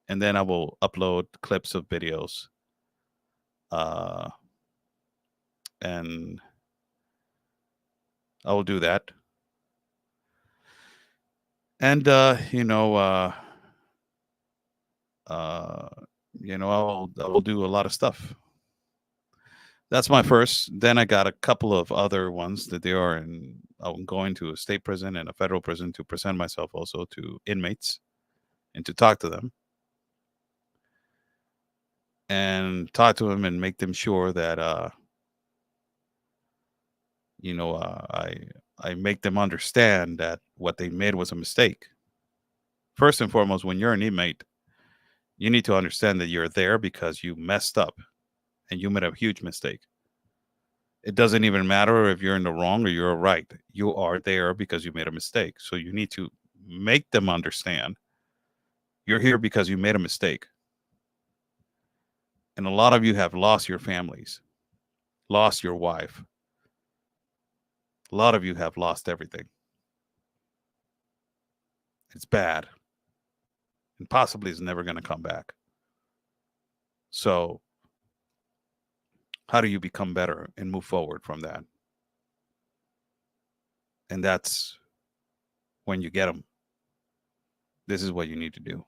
A: and then I will upload clips of videos. And I will do that. And I will do a lot of stuff. That's my first. Then I got a couple of other ones that I'm going to a state prison and a federal prison to present myself also to inmates and to talk to them. And talk to them and make them sure that, I make them understand that what they made was a mistake. First and foremost, when you're an inmate, you need to understand that you're there because you messed up and you made a huge mistake. It doesn't even matter if you're in the wrong or you're right. You are there because you made a mistake. So you need to make them understand you're here because you made a mistake. And a lot of you have lost your families, lost your wife. A lot of you have lost everything. It's bad. And possibly it's never going to come back. So how do you become better and move forward from that? And that's when you get them. This is what you need to do.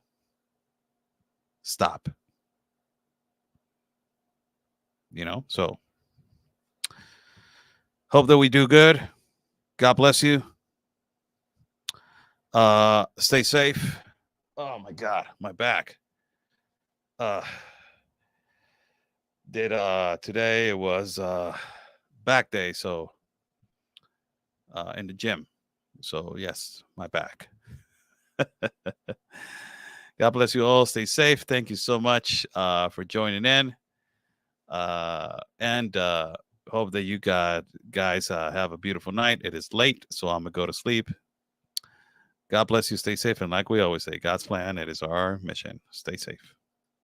A: Stop. So hope that we do good. God bless you. Stay safe. Oh my God, my back. Today it was back day, so in the gym. So yes, my back. God bless you all. Stay safe. Thank you so much for joining in. And hope that you guys have a beautiful night. It is late, so I'm gonna go to sleep. God bless you. Stay safe. And like we always say, God's plan, it is our mission. Stay safe.